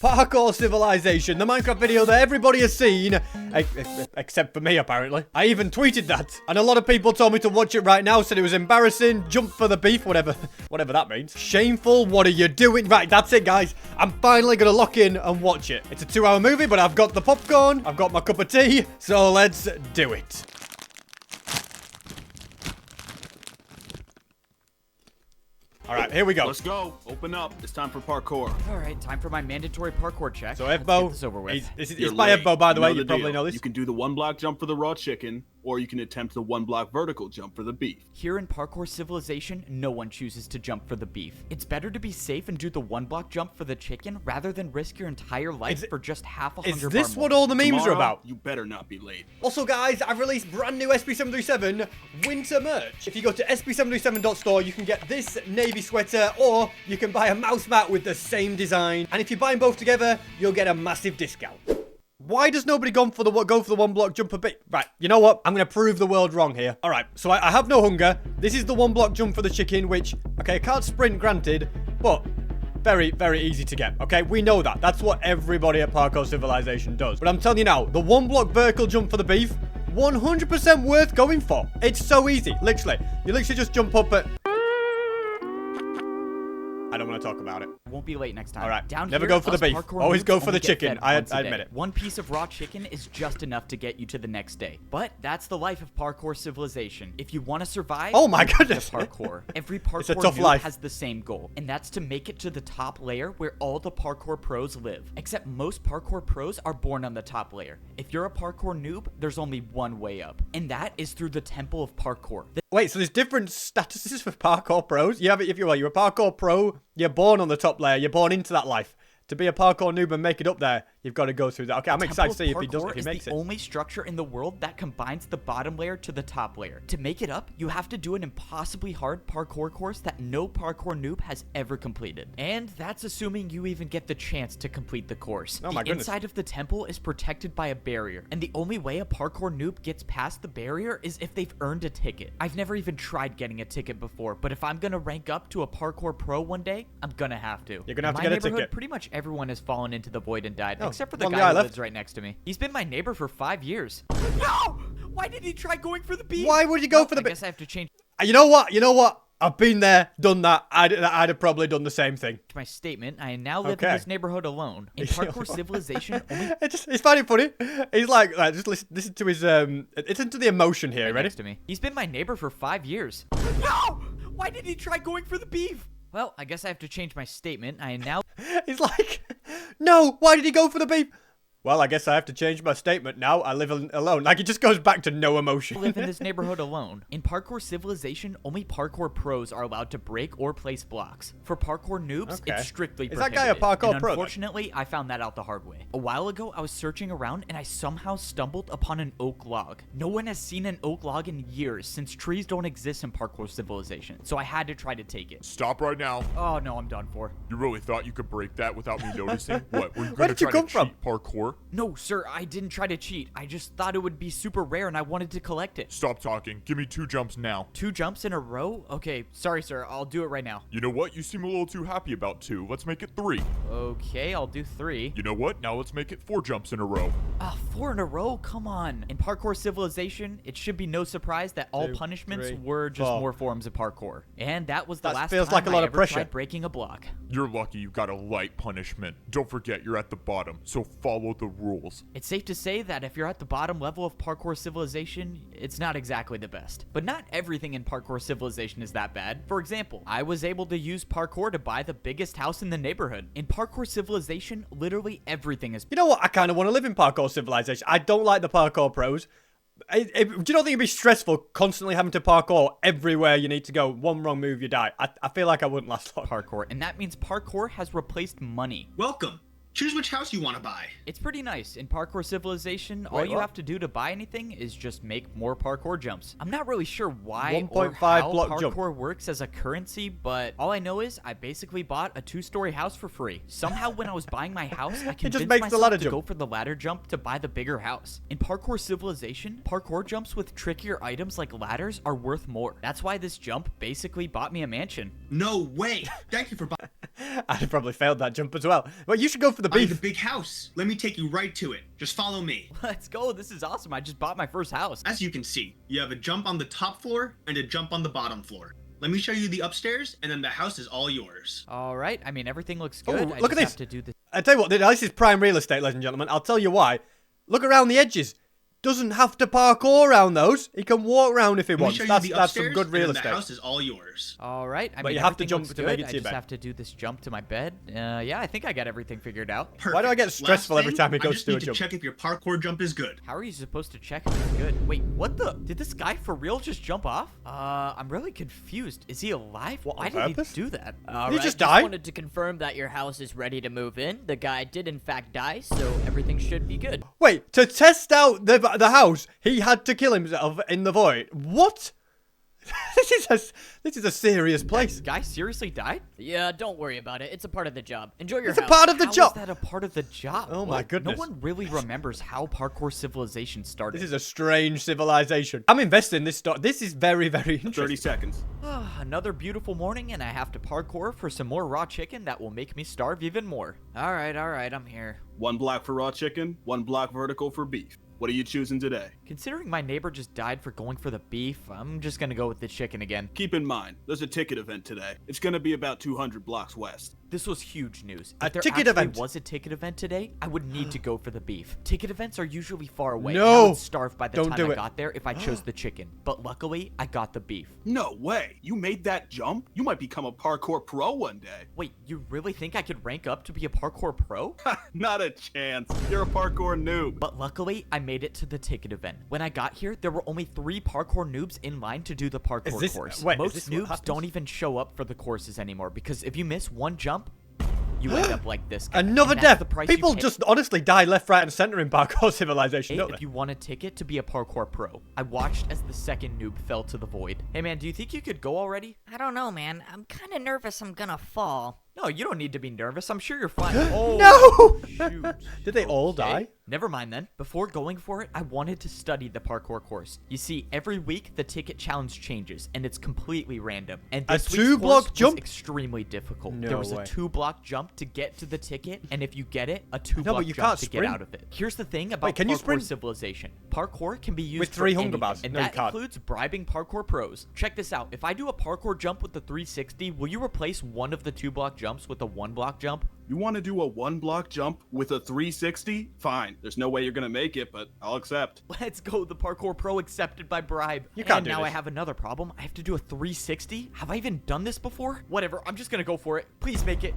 Parkour Civilization, the Minecraft video that everybody has seen, except for me, apparently. I even tweeted that, and a lot of people told me to watch it right now, said it was embarrassing, jump for the beef, whatever that means. Shameful, what are you doing? Right, that's it, guys. I'm finally gonna lock in and watch it. It's a 2-hour movie, but I've got the popcorn, I've got my cup of tea, so let's do it. All right, here we go. Let's go. Open up. It's time for parkour. All right, time for my mandatory parkour check. So Evbo, it's by Evbo, by the way. You probably know this. You can do the 1-block jump for the raw chicken, or you can attempt the 1-block vertical jump for the beef. Here in Parkour Civilization, no one chooses to jump for the beef. It's better to be safe and do the 1-block jump for the chicken rather than risk your entire life for just half a $100. Is this what all the memes are about? You better not be late. Also, guys, I've released brand new SB737 winter merch. If you go to sb737.store, you can get this navy sweater, or you can buy a mouse mat with the same design. And if you buy them both together, you'll get a massive discount. Why does nobody go for the 1-block jump a bit? Right, you know what? I'm going to prove the world wrong here. All right, so I have no hunger. This is the 1-block jump for the chicken, which, okay, I can't sprint, granted, but very, very easy to get, okay? We know that. That's what everybody at Parkour Civilization does. But I'm telling you now, the 1-block vertical jump for the beef, 100% worth going for. It's so easy, literally. You literally just jump up at... I don't want to talk about it. Won't be late next time. All right. Down Never here, go for the beef. Always go for the chicken. I admit it. One piece of raw chicken is just enough to get you to the next day. But that's the life of Parkour Civilization. If you want to survive, oh my goodness, parkour. Every parkour noob has the same goal, and that's to make it to the top layer where all the parkour pros live. Except most parkour pros are born on the top layer. If you're a parkour noob, there's only one way up, and that is through the Temple of Parkour. Wait, so there's different statuses for parkour pros? You have it if you're a parkour pro, you're born on the top layer, you're born into that life. To be a parkour noob and make it up there, you've got to go through that. Okay, I'm excited to see if he makes it. It's the only structure in the world that combines the bottom layer to the top layer. To make it up, you have to do an impossibly hard parkour course that no parkour noob has ever completed. And that's assuming you even get the chance to complete the course. Oh my goodness. The inside of the temple is protected by a barrier, and the only way a parkour noob gets past the barrier is if they've earned a ticket. I've never even tried getting a ticket before, but if I'm gonna rank up to a parkour pro one day, I'm gonna have to. You're gonna have to get a ticket. Pretty much everyone has fallen into the void and died, except for the guy guy who lives right next to me. He's been my neighbor for 5 years. No! Why did he try going for the beef? Why would you go for the beef? I guess I have to change. You know what? I've been there, done that. I'd have probably done the same thing. My statement, I now live in this neighborhood alone. In Parkour Civilization, it's finding funny. He's like just listen to his listen to the emotion here. Ready? Next to me. He's been my neighbor for 5 years. No! Why did he try going for the beef? Well, I guess I have to change my statement. I now... He's like, no, why did he go for the beef? Well, I guess I have to change my statement now. I live alone. Like, it just goes back to no emotion. I live in this neighborhood alone. In Parkour Civilization, only parkour pros are allowed to break or place blocks. For parkour noobs, it's strictly prohibited. Is that guy a parkour pro? Unfortunately, I found that out the hard way. A while ago, I was searching around and I somehow stumbled upon an oak log. No one has seen an oak log in years since trees don't exist in Parkour Civilization, so I had to try to take it. Stop right now. Oh, no, I'm done for. You really thought you could break that without me noticing? What, were you Where going to did you try come to from? cheat parkour? No, sir, I didn't try to cheat. I just thought it would be super rare and I wanted to collect it. Stop talking. Give me 2 jumps now. 2 jumps in a row? Okay, sorry, sir. I'll do it right now. You know what? You seem a little too happy about 2. Let's make it 3. Okay, I'll do 3. You know what? Now let's make it 4 jumps in a row. 4 in a row? Come on. In Parkour Civilization, it should be no surprise that all punishments were just more forms of parkour. And that was the last time I ever tried breaking a block. You're lucky you got a light punishment. Don't forget, you're at the bottom, so follow the rules. It's safe to say that if you're at the bottom level of Parkour Civilization, it's not exactly the best. But not everything in Parkour Civilization is that bad. For example, I was able to use parkour to buy the biggest house in the neighborhood. In Parkour Civilization, literally everything is... You know what? I kind of want to live in Parkour Civilization. I don't like the parkour pros. Do you not think it'd be stressful constantly having to parkour everywhere you need to go? One wrong move, you die. I feel like I wouldn't last long. Parkour, and that means parkour has replaced money. Welcome. Choose which house you want to buy. It's pretty nice. In Parkour Civilization, all you have to do to buy anything is just make more parkour jumps. I'm not really sure why or how parkour works as a currency, but all I know is I basically bought a 2-story house for free. Somehow when I was buying my house, I convinced myself to go for the ladder jump to buy the bigger house. In Parkour Civilization, parkour jumps with trickier items like ladders are worth more. That's why this jump basically bought me a mansion. No way. Thank you for buying. I'd probably failed that jump as well. But you should go for the Buy beef. the big house. Let me take you right to it. Just follow me. Let's go. This is awesome. I just bought my first house. As you can see, you have a jump on the top floor and a jump on the bottom floor. Let me show you the upstairs, and then the house is all yours. All right. I mean, everything looks Oh, good. look at this. Have to do this. I tell you what, this is prime real estate, ladies and gentlemen. I'll tell you why. Look around the edges. Doesn't have to parkour around those. He can walk around if he Let me wants. show you That's the some upstairs, good real and then estate. the house is all yours. All right. I But mean, you have to everything jump looks to make good. it to your I just bed. have to do this jump to my bed. Yeah, I think I got everything figured out. Perfect. Why do I get stressful every time he I goes just to a need to jump? check if your parkour jump is good. How are you supposed to check if it's good? Wait, what the? Did this guy for real just jump off? I'm really confused. Is he alive? What, Why on did purpose? he do that? Did he just die? wanted to confirm that your house is ready to move in. The guy did in fact die, so everything should be good. Wait, to test out the house, he had to kill himself in the void. What? This is a serious place. This guy seriously died? Yeah, don't worry about it. It's a part of the job. Enjoy your It's a house. part of the How is job. that a part of the job? Oh my What? goodness. No one really remembers how Parkour Civilization started. This is a strange civilization. I'm invested in this story. This is very, very 30 interesting. seconds. Another beautiful morning, and I have to parkour for some more raw chicken that will make me starve even more. All right, I'm here. 1 block for raw chicken, 1 block vertical for beef. What are you choosing today? Considering my neighbor just died for going for the beef, I'm just gonna go with the chicken again. Keep in mind, there's a ticket event today. It's gonna be about 200 blocks west. This was huge news. A If there ticket actually event. was a ticket event today, I would need to go for the beef. Ticket events are usually far away. No. and I would starve by the Don't time do I it. got there if I chose the chicken. But luckily, I got the beef. No way! You made that jump? You might become a parkour pro one day. Wait, you really think I could rank up to be a parkour pro? Not a chance. You're a parkour noob. But luckily, I made it to the ticket event. When I got here, there were only 3 parkour noobs in line to do the parkour this- course. wait, is Most this what noobs happens? don't even show up for the courses anymore because if you miss one jump, you end up like this guy. Another And that's death. the price you People pay. just honestly die left, right, and center in Parkour Civilization, don't If they? you want a ticket to be a parkour pro. I watched as the second noob fell to the void. Hey man, do you think you could go already? I don't know, man. I'm kind of nervous I'm gonna fall. No, you don't need to be nervous. I'm sure you're fine. Oh, No! shoot. Did they all Okay. die? Never mind then. Before going for it, I wanted to study the parkour course. You see, every week the ticket challenge changes, and it's completely random. And A this week's 2-block course jump? was extremely difficult. No there was way. a 2-block jump to get to the ticket, and if you get it, a 2-block you jump can't to sprint. get out of it. Here's the thing about can you Parkour sprint? Civilization. Parkour can be used With for 3 hunger anything, bars. and No, you that can't. includes bribing parkour pros. Check this out. If I do a parkour jump with the 360, will you replace one of the 2-block jumps with a 1-block jump? You want to do a 1-block jump with a 360? Fine. There's no way you're gonna make it, but I'll accept. Let's go, the parkour pro accepted by bribe. You can't and do now this. I have another problem. I have to do a 360. Have I even done this before? Whatever, I'm just gonna go for it. Please make it.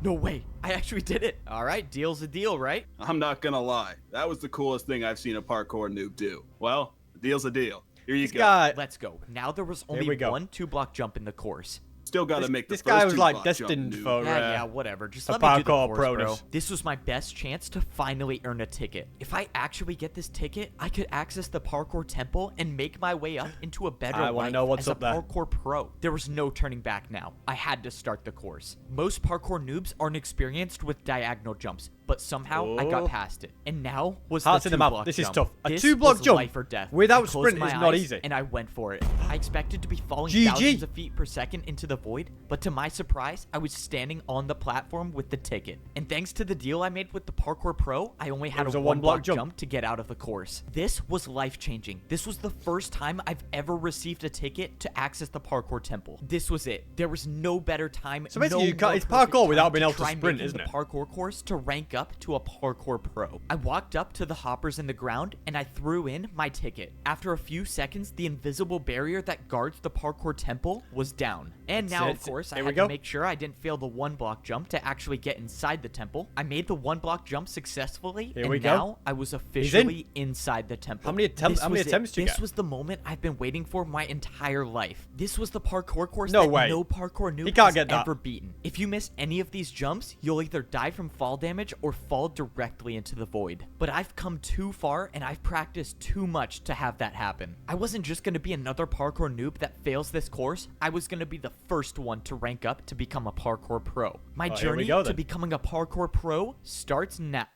No way, I actually did it. All right, deal's a deal, right? I'm not gonna lie. That was the coolest thing I've seen a parkour noob do. Well, the deal's a deal. Here you This go. guy, Let's go. Now there was we only go. one 2-block jump in the course. Still gotta make the this first guy was like 2-block destined jump, for noob. Yeah, whatever. Just a let me do the parkour course, bro. pronus. This was my best chance to finally earn a ticket. If I actually get this ticket, I could access the parkour temple and make my way up into a better I wanna life know what's as up a there. parkour pro. There was no turning back now. I had to start the course. Most parkour noobs aren't experienced with diagonal jumps, but somehow I got Oh. past it. And now was Hearts the in the mouth. 2-block This is jump. tough. A This 2-block was jump life or death. without I closed sprint my is not eyes easy. And I went for it. I expected to be falling GG. thousands of feet per second into the void, but to my surprise, I was standing on the platform with the ticket. And thanks to the deal I made with the Parkour Pro, I only had was a a 1-block one-block jump. jump to get out of the course. This was life-changing. This was the first time I've ever received a ticket to access the Parkour Temple. This was it. There was no better time. So basically no you can't- more it's perfect parkour without time being able to try sprint, making isn't the it? parkour course to rank up to a Parkour Pro. I walked up to the hoppers in the ground and I threw in my ticket. After a few seconds, the invisible barrier that guards the Parkour Temple was down. And now, of That's it. course, I Here we had go. to make sure I didn't fail the 1-block jump to actually get inside the temple. I made the 1-block jump successfully, Here and we go. now I was officially inside the temple. How many attempts- This how many was it. attempts did you This get? was the moment I've been waiting for my entire life. This was the parkour course No that way. no parkour noob He can't has get that. ever beaten. If you miss any of these jumps, you'll either die from fall damage or fall directly into the void. But I've come too far and I've practiced too much to have that happen. I wasn't just going to be another parkour noob that fails this course. I was going to be the first one to rank up to become a parkour pro. My Here we journey go, to then. becoming a parkour pro starts now.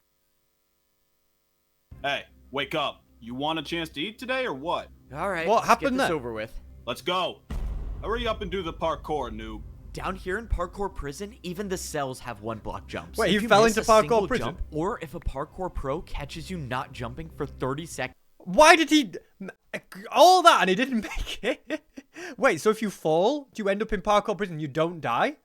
Hey, wake up. You want a chance to eat today or what? All right, What let's happened get this there? over with. Let's go. Hurry up and do the parkour, noob. Down here in Parkour Prison, even the cells have 1 block jumps. Wait, If you fell miss into a Parkour single Prison? jump, or if a Parkour Pro catches you not jumping for 30 seconds, Why did he... all that and he didn't make it? Wait, so if you fall, do you end up in Parkour Prison and you don't die?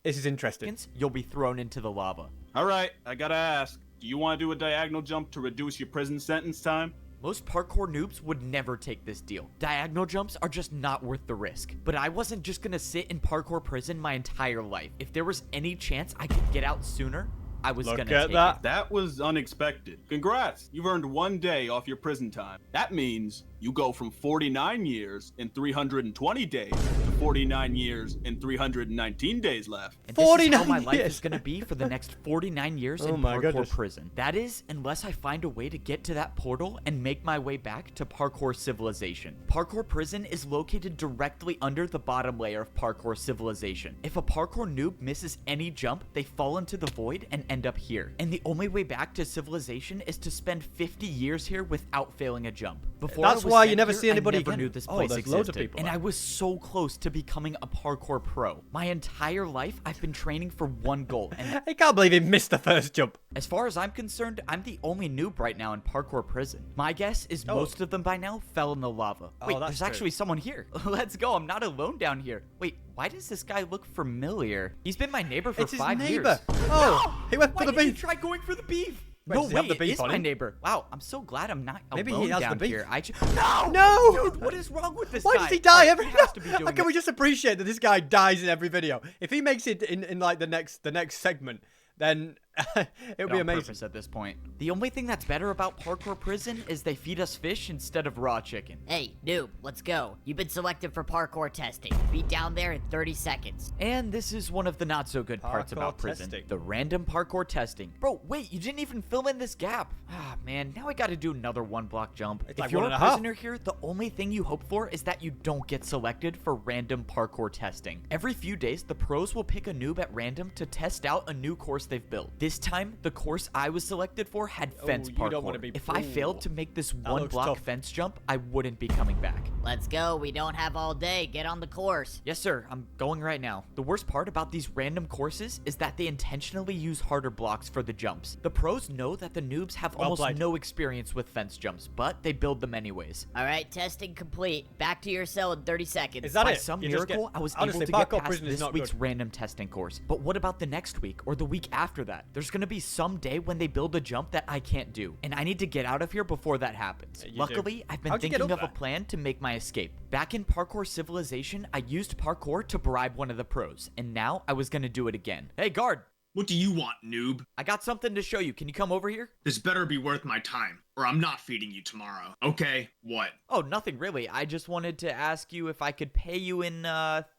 This is interesting. you'll be thrown into the lava. All right, I gotta ask. Do you want to do a diagonal jump to reduce your prison sentence time? Most parkour noobs would never take this deal. Diagonal jumps are just not worth the risk. But I wasn't just gonna sit in parkour prison my entire life. If there was any chance I could get out sooner, I was gonna take it. That was unexpected. Congrats, you've earned 1 day off your prison time. That means you go from 49 years and 320 days to 49 years and 319 days left. And this is 49 how my life years. is gonna be for the next 49 years Oh in my parkour goodness. prison. That is, unless I find a way to get to that portal and make my way back to Parkour Civilization. Parkour prison is located directly under the bottom layer of Parkour Civilization. If a parkour noob misses any jump, they fall into the void and end up here. And the only way back to Civilization is to spend 50 years here without failing a jump. Before That's I was why you sent never here, see anybody I never again. knew this Oh, place there's existed. loads of people And there. I was so close to becoming a parkour pro. My entire life, I've been training for one goal, and I can't believe he missed the first jump. as far as I'm concerned, I'm the only noob right now in parkour prison. My guess is most of them by now fell in the lava. Wait, that's there's actually someone here. Let's go. I'm not alone down here. Wait, why does this guy look familiar? He's been my neighbor for It's his 5 neighbor. years. Oh, he went Why for the did you beef. try going for the beef? Wait, No does he have way, the it beef is on my him? neighbor. Wow, I'm so glad I'm not Maybe alone he has the down beef. here. No! No! Dude, what is wrong with this Why guy? does he die Alright, every? he has to be How doing can it. we just appreciate that this guy dies in every video? If he makes it in like the next segment, then it'll be on amazing. purpose at this point. The only thing that's better about parkour prison is they feed us fish instead of raw chicken. Hey, noob, let's go. You've been selected for parkour testing. Be down there in 30 seconds. And this is one of the not so good parts Parkour about prison. testing. The random parkour testing. Bro, wait, you didn't even fill in this gap. Ah, man, now I gotta do another 1 block jump. It's If like you're 1.5. a prisoner here, the only thing you hope for is that you don't get selected for random parkour testing. Every few days, the pros will pick a noob at random to test out a new course they've built. This time, the course I was selected for had fence you parkour. don't wanna be- If I failed Ooh. to make this That 1 looks block tough. fence jump, I wouldn't be coming back. Let's go. We don't have all day. Get on the course. Yes, sir. I'm going right now. The worst part about these random courses is that they intentionally use harder blocks for the jumps. The pros know that the noobs have Well almost played. no experience with fence jumps, but they build them anyways. All right, testing complete. Back to your cell in 30 seconds. Is that By it? some You just miracle, get- I was honestly, able to get Parkour past Prison is this not week's good. random testing course. But what about the next week or the week after that? There's gonna be some day when they build a jump that I can't do, and I need to get out of here before that happens. Yeah, you Luckily, do. I've been How'd you get thinking up of a there? plan to make my escape. Back in Parkour Civilization, I used parkour to bribe one of the pros, and now I was gonna do it again. Hey, guard! What do you want, noob? I got something to show you. Can you come over here? This better be worth my time, or I'm not feeding you tomorrow. Okay, what? Oh, nothing really. I just wanted to ask you if I could pay you in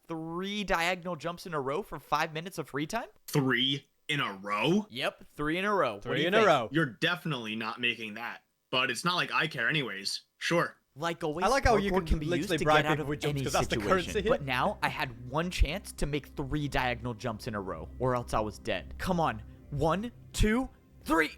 3 diagonal jumps in a row for 5 minutes of free time? 3 in a row? Yep, 3 in a row. What do 3 you in a think? row. You're definitely not making that. But it's not like I care anyways. Sure. Like always, I like how you parkour can be literally used to bribe get out people of with jumps, any 'cause that's the situation. currency here. But now I had 1 chance to make 3 diagonal jumps in a row, or else I was dead. Come on, 1, 2, 3.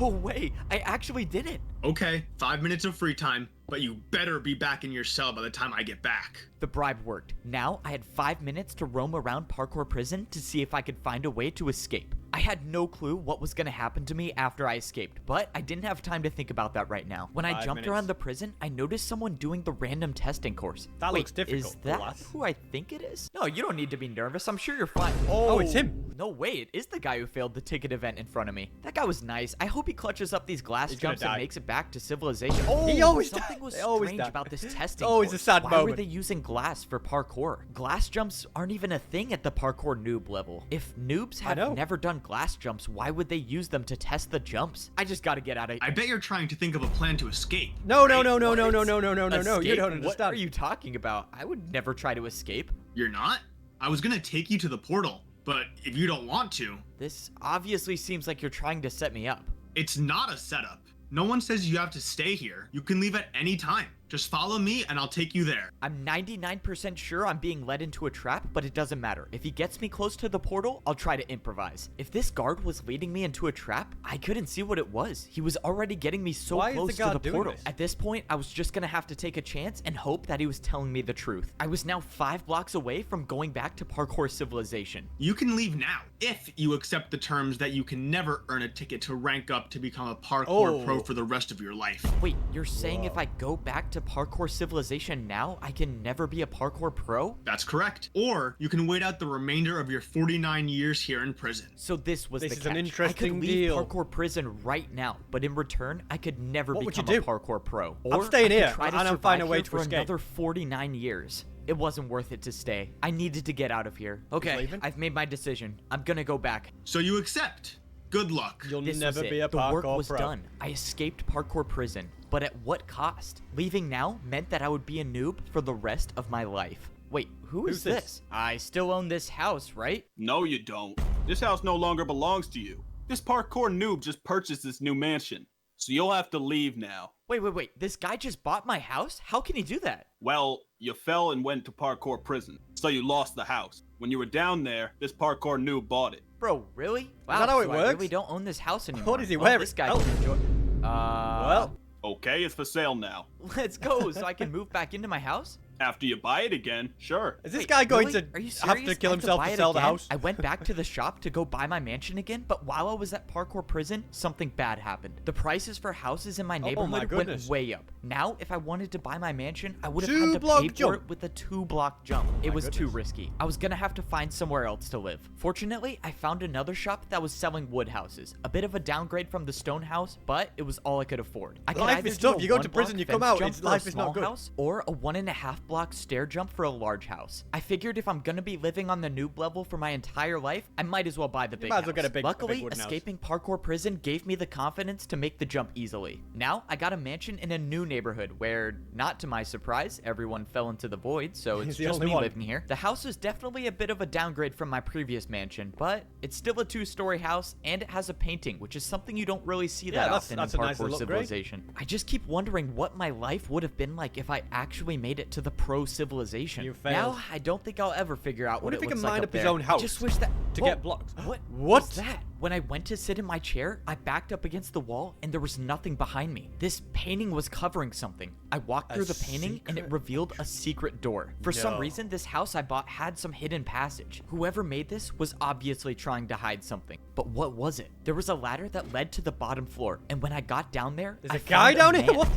No way, I actually did it. Okay, 5 minutes of free time, but you better be back in your cell by the time I get back. The bribe worked. Now I had 5 minutes to roam around parkour prison to see if I could find a way to escape. I had no clue what was going to happen to me after I escaped, but I didn't have time to think about that right now. When I 5 jumped minutes. around the prison, I noticed someone doing the random testing course. That Wait, looks difficult, Is that lass. who I think it is? No, you don't need to be nervous. I'm sure you're fine. Oh, it's him. No way, it is the guy who failed the ticket event in front of me. That guy was nice. I hope he clutches up these glass He's gonna jumps and die. makes it back to civilization. Oh, He always something die- was they always strange die. about this testing Always a course. sad Why were moment. they using glass for parkour? Glass jumps aren't even a thing at the parkour noob level. If noobs I know. have never done glass jumps, why would they use them to test the jumps? I just gotta get out of I bet you're trying to think of a plan to escape. No, no, right? no, no, What? no, no, no, no, no, no, no. You Escape? don't understand. What are you talking about? I would never try to escape. You're not? I was gonna take you to the portal, but if you don't want to, This obviously seems like you're trying to set me up. it's not a setup. No one says you have to stay here. You can leave at any time. Just follow me and I'll take you there. I'm 99% sure I'm being led into a trap, but it doesn't matter. If he gets me close to the portal, I'll try to improvise. If this guard was leading me into a trap, I couldn't see what it was. He was already getting me so close to the portal. At this point, I was just gonna have to take a chance and hope that he was telling me the truth. I was now 5 blocks away from going back to Parkour Civilization. You can leave now if you accept the terms that you can never earn a ticket to rank up to become a parkour pro for the rest of your life. Wait, you're saying if I go back to Parkour Civilization now, I can never be a parkour pro? That's correct. Or you can wait out the remainder of your 49 years here in prison. So this was the catch. An interesting I could leave parkour prison right now, but in return, I could never become a parkour pro. Or I'm staying here, try to and I'm finding a way to for escape. Another 49 years. It wasn't worth it to stay. I needed to get out of here. Okay, I've made my decision. I'm gonna go back. So you accept. Good luck. You'll This never was be it. a The parkour work was pro. done. I escaped parkour prison, but at what cost? Leaving now meant that I would be a noob for the rest of my life. Wait, who's this? I still own this house, right? No, you don't. This house no longer belongs to you. This parkour noob just purchased this new mansion, so you'll have to leave now. Wait. This guy just bought my house? How can he do that? Well, you fell and went to parkour prison, so you lost the house. When you were down there, this parkour noob bought it. Bro, really? Wow, that how it so works? I really don't own this house anymore. What is he Well, wearing? This guy Oh. can enjoy. Well, Okay, it's for sale now. Let's go so I can move back into my house? After you buy it again, sure. is this Wait, guy going really? to Are you have serious? to kill I himself buy to it sell the again? house? I went back to the shop to go buy my mansion again, but while I was at parkour prison, something bad happened. The prices for houses in my neighborhood went way up. Now, if I wanted to buy my mansion, I would have had to pay for it with a 2-block jump. It was too risky. I was gonna have to find somewhere else to live. Fortunately, I found another shop that was selling wood houses. A bit of a downgrade from the stone house, but it was all I could afford. I could Life either is do a tough. You go to 1-block prison, you come fence out, jump it's- for a life is not small good. house, or a 1.5-block stair jump for a large house. I figured if I'm gonna be living on the noob level for my entire life, I might as well buy the big might as house. well get a big Luckily, wooden house. escaping parkour prison gave me the confidence to make the jump easily. Now, I got a mansion in a new neighborhood where, not to my surprise, everyone fell into the void, so it's the just only me one. living here. The house is definitely a bit of a downgrade from my previous mansion, but it's still a 2-story house, and it has a painting, which is something you don't really see that often that's in a nice Parkour little upgrade. Civilization. I just keep wondering what my life would have been like if I actually made it to the pro civilization. You failed. Now, I don't think I'll ever figure out what if it he looks can like mine up up his there. own house I just wish that to Whoa, get blocks? What What? was that? When I went to sit in my chair, I backed up against the wall and there was nothing behind me. This painting was covering something. I walked through the painting and it revealed a secret door. For some reason, this house I bought had some hidden passage. Whoever made this was obviously trying to hide something. But what was it? There was a ladder that led to the bottom floor, and when I got down there, There's I a guy found down here? man. What?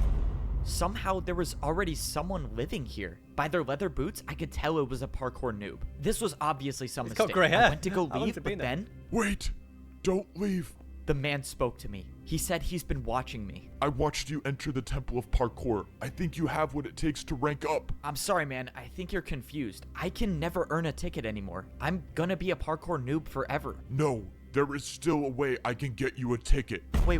Somehow there was already someone living here. By their leather boots, I could tell it was a parkour noob. This was obviously some He's got mistake. grey hair. I went to go How long's leave, it but been there? then Wait! Don't leave! the man spoke to me. He said he's been watching me. I watched you enter the Temple of Parkour. I think you have what it takes to rank up. I'm sorry, man. I think you're confused. I can never earn a ticket anymore. I'm gonna be a parkour noob forever. No, there is still a way I can get you a ticket. Wait.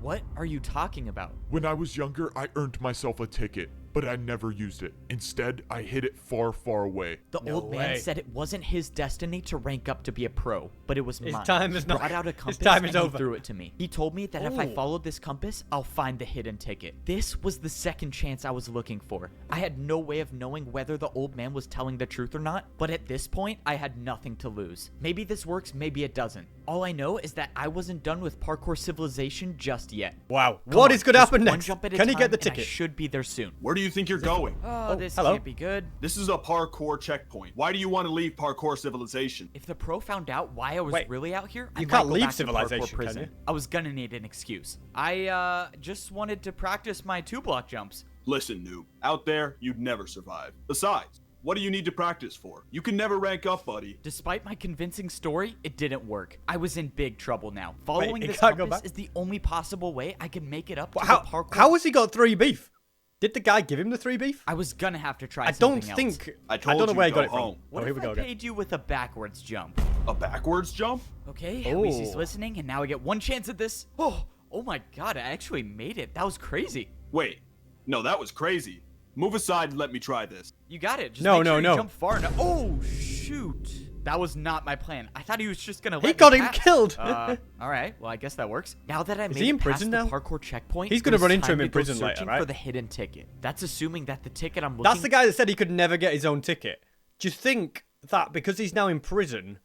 What are you talking about? When I was younger, I earned myself a ticket, but I never used it. Instead, I hid it far, far away. The old man said it wasn't his destiny to rank up to be a pro, but it was mine. time is He not- brought out a his compass time is and over. he threw it to me. He told me that if I followed this compass, I'll find the hidden ticket. This was the second chance I was looking for. I had no way of knowing whether the old man was telling the truth or not, but at this point, I had nothing to lose. Maybe this works, maybe it doesn't. All I know is that I wasn't done with Parkour Civilization just yet. Wow. Come What on, is going to just happen one next? jump at a Can he time, get the and I ticket? should be there soon. Where do you think you're going? Oh, this hello. can't be good. This is a parkour checkpoint. Why do you want to leave Parkour Civilization? If the pro found out why I was Wait, really out here, I you might can't go leave back to Civilization, Parkour can prison. you? I was gonna need an excuse. I just wanted to practice my 2-block jumps. Listen, noob. Out there, you'd never survive. Besides, what do you need to practice for? You can never rank up, buddy. Despite my convincing story, it didn't work. I was in big trouble now. Following he this can't go compass back? is the only possible way I can make it up to the How, parkour. how has he got 3 beef? Did the guy give him the 3 beef? I was gonna have to try I something don't else. think. I told don't know you where he go got it home. from. What Oh, here if we go I again. paid you with a backwards jump? A backwards jump? Okay, at least he's Oh. listening, and now I get one chance at this. Oh my god, I actually made it. That was crazy. Wait. No, that was crazy. Move aside and let me try this. You got it. Just No, make no, sure no. you jump far enough. Oh, shoot. That was not my plan. I thought he was just gonna let He got me him pass. killed. All right. Well, I guess that works. Now that I made he in it past prison the now? parkour checkpoint, He's gonna it was run into time him in to go prison later, searching right? for the hidden ticket. That's assuming that the ticket I'm looking. That's the guy that said he could never get his own ticket. Do you think that because he's now in prison,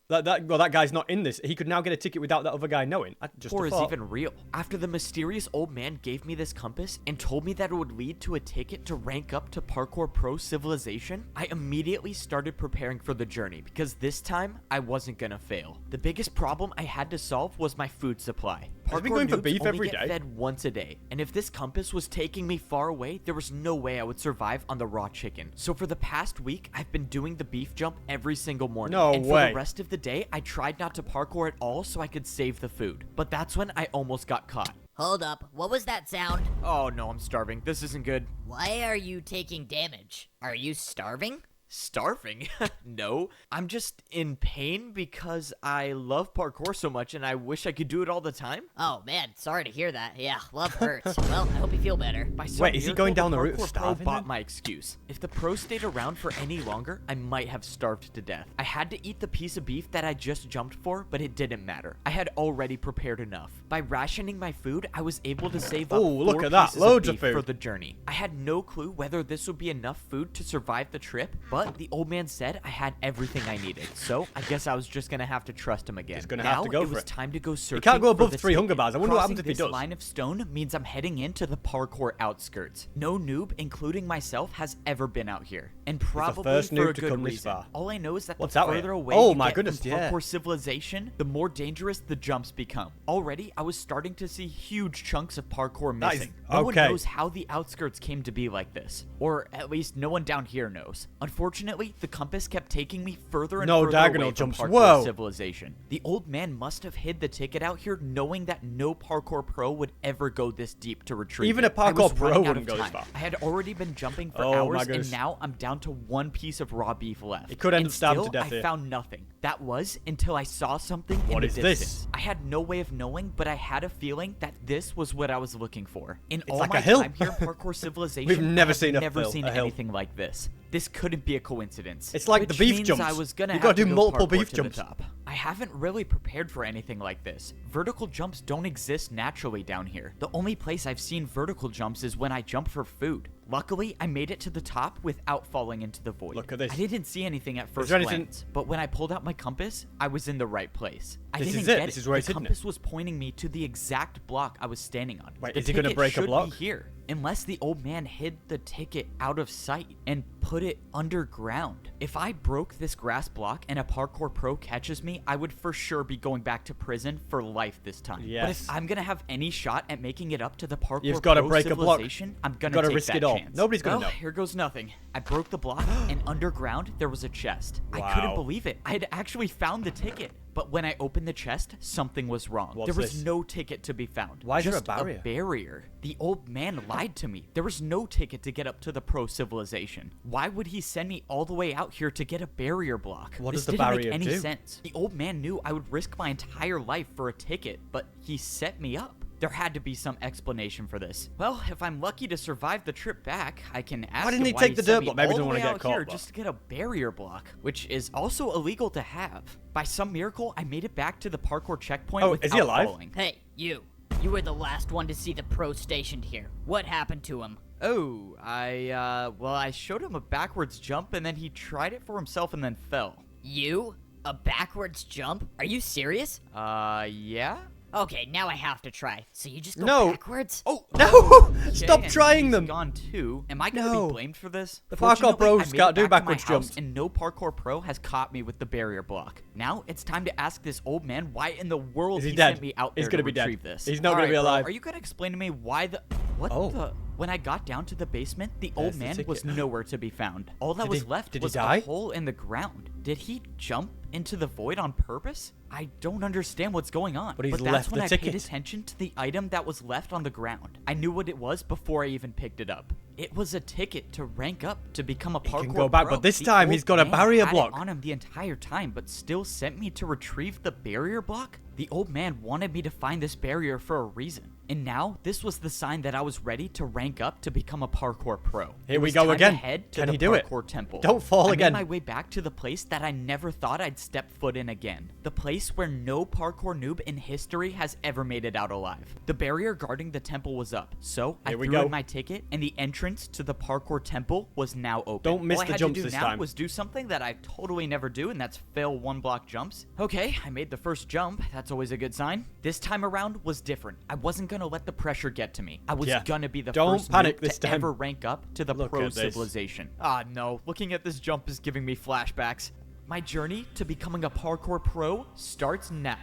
that guy's not in this, he could now get a ticket without that other guy knowing? Or is even real. After the mysterious old man gave me this compass and told me that it would lead to a ticket to rank up to Parkour Pro Civilization, I immediately started preparing for the journey because this time I wasn't gonna fail. The biggest problem I had to solve was my food supply. Has he been going for noobs beef only every get day? fed once a day, and if this compass was taking me far away, there was no way I would survive on the raw chicken. So for the past week, I've been doing the beef jump every single morning. No and way. for the rest of the day, I tried not to parkour at all so I could save the food. But that's when I almost got caught. Hold up, what was that sound? Oh no, I'm starving. This isn't good. Why are you taking damage? Are you starving? Starving? No, I'm just in pain because I love parkour so much and I wish I could do it all the time. Oh man, sorry to hear that. Yeah, love hurts. Well, I hope you feel better. By some Wait, is he miracle, going down the route of Parkour Pro starving bought then? my excuse. If the pro stayed around for any longer, I might have starved to death. I had to eat the piece of beef that I just jumped for, but it didn't matter. I had already prepared enough. By rationing my food, I was able to save up Ooh, look 4 at that. pieces Loads of of beef for food. the journey. I had no clue whether this would be enough food to survive the trip, but the old man said I had everything I needed. So I guess I was just gonna have to trust him again. Just gonna now, have to go it for was it. time to go searching. can't go for above the 3 hunger ticket. bars. I wonder what happens Crossing if he this does. line of stone means I'm heading into the parkour outskirts. No noob, including myself, has ever been out here, and probably first for noob a to good come this reason. far. All I know is that What's the that way? further away Oh you my get goodness, from yeah. Parkour Civilization, the more dangerous the jumps become. Already, I was starting to see huge chunks of parkour That is- missing. No one okay. knows how the outskirts came to be like this, or at least no one down here knows. Unfortunately, the compass kept taking me further and No further diagonal away from jumps. Parkour Whoa. Civilization. The old man must have hid the ticket out here, knowing that no parkour pro would ever go this deep to retrieve Even it. a I was parkour pro running out wouldn't of go this time. far. I had already been jumping for Oh my hours, goodness. and now I'm down to 1 piece of raw beef left. He could end And up stabbed to still, death I here. found nothing. That was until I saw something What in is the this? distance. I had no way of knowing, but I had a feeling that this was what I was looking for. In all like my a hill. time here in Parkour Civilization, We've never I've seen a never hill- seen a hill. anything like this. This couldn't be a coincidence. It's like the which beef means jumps. I was gonna You have gotta to do go multiple parkour beef to the jumps. top. I haven't really prepared for anything like this. Vertical jumps don't exist naturally down here. The only place I've seen vertical jumps is when I jump for food. Luckily, I made it to the top without falling into the void. Look at this. I didn't see anything at first there anything- glance, but when I pulled out my compass, I was in the right place. I This didn't is it. get This is where the he's hidden it. compass was pointing me to the exact block I was standing on. Wait, The is he gonna ticket break a should block? be here, unless the old man hid the ticket out of sight and put it underground. If I broke this grass block and a parkour pro catches me, I would for sure be going back to prison for life this time. But Yes. if I'm gonna have any shot at making it up to the parkour You've gotta pro break a block. civilization, I'm gonna Gotta take risk that it all. chance. Nobody's gonna Well, know. here goes nothing. I broke the block, and underground there was a chest. I couldn't Wow. believe it. I had actually found the ticket. But when I opened the chest, something was wrong. What's there was this? no ticket to be found. Why is there a Just barrier? barrier. The old man lied to me. There was no ticket to get up to the pro civilization. Why would he send me all the way out here to get a barrier block? What this does the didn't barrier make any do? sense. The old man knew I would risk my entire life for a ticket, but he set me up. There had to be some explanation for this. Well, if I'm lucky to survive the trip back, I can ask didn't him he why take the sent dirt me block? Maybe he all didn't the wanna way get out caught, here but- just to get a barrier block, which is also illegal to have. By some miracle, I made it back to the parkour checkpoint Oh, without is he alive? falling. Hey, you. You were the last one to see the pro stationed here. What happened to him? Oh, I showed him a backwards jump and then he tried it for himself and then fell. You? A backwards jump? Are you serious? Yeah? Okay, now I have to try. So you just go No. backwards? Oh, No! Stop and trying he's them! Gone too. Am I gonna No. be blamed for this? The parkour Fortunately, pros I made can't it do back to my backwards house, jumps. and no parkour pro has caught me with the barrier block. Now it's time to ask this old man why in the world Is he he dead? sent me out He's there gonna to be dead. retrieve this. He's not gonna Alright, be bro, alive. Are you gonna explain to me why the what Oh. the? When I got down to the basement, the There's old the man was ticket. nowhere to be found. All that Did was he- left did he was die? a hole in the ground. Did he jump into the void on purpose? I don't understand what's going on. But he's that's left when the I ticket. paid attention to the item that was left on the ground. I knew what it was before I even picked it up. It was a ticket to rank up to become a parkour can go back, pro. but this The time old he's got a man barrier had it block. on him the entire time, but still sent me to retrieve the barrier block. The old man wanted me to find this barrier for a reason. And now, this was the sign that I was ready to rank up to become a parkour pro. Here we go again. Can he do it? Temple. Don't fall again. I made my way back to the place that I never thought I'd step foot in again. The place where no parkour noob in history has ever made it out alive. The barrier guarding the temple was up, so I threw in my ticket, and the entrance to the parkour temple was now open. Don't miss the jumps this time. All I had to do now was do something that I totally never do, and that's fail 1-block jumps. Okay, I made the first jump. That's always a good sign. This time around was different. I wasn't gonna let the pressure get to me. I was gonna be the first noob to ever rank up to the pro civilization. Ah, no. Looking at this jump is giving me flashbacks. My journey to becoming a parkour pro starts now.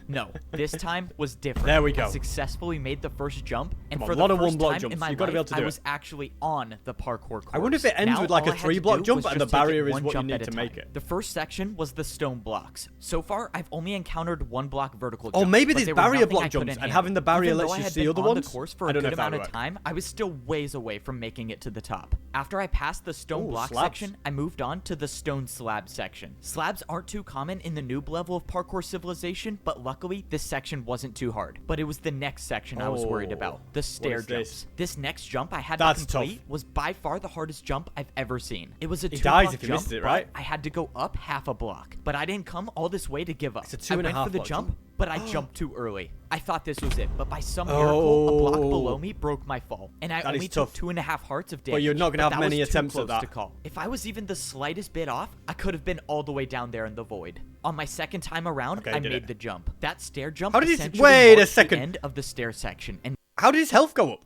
No, this time was different. There we go. I successfully made the first jump, and for a lot the of first 1-block time jumps. in my You've got to be able life, to do I was it. actually on the parkour course. I wonder if it ends Now, with like a all I had to 3-block do jump was and the just take barrier is one what you jump need at to a make time. it. The first section was the stone blocks. So far, I've only encountered 1-block vertical jumps. Oh, maybe but there's they were barrier nothing block I couldn't jumps, and handle. having the barrier Even lets though I you had see been other on ones? the course for I a don't know good if that amount would of work. time, I was still ways away from making it to the top. After I passed the stone block slabs. section, I moved on to the stone slab section. Slabs aren't too common in the noob level of Parkour Civilization, but luckily this section wasn't too hard. But it was the next section I was worried about, the stair jumps. This next jump I had to complete was by far the hardest jump I've ever seen. It was a 2-block jump, missed it, right? but I had to go up half a block. But I didn't come all this way to give up. It's a I went 2.5 for the block jump, jump. but I jumped too early. I thought this was it, but by some miracle, a block below me broke my fall, and I only took 2.5 hearts of damage. But you're not gonna have that many was too attempts at close that. to call. If I was even the slightest bit off, I could have been all the way down there in the void. On my second time around, I made the jump. That stair jump essentially marked the end of the stair section. And how did his health go up?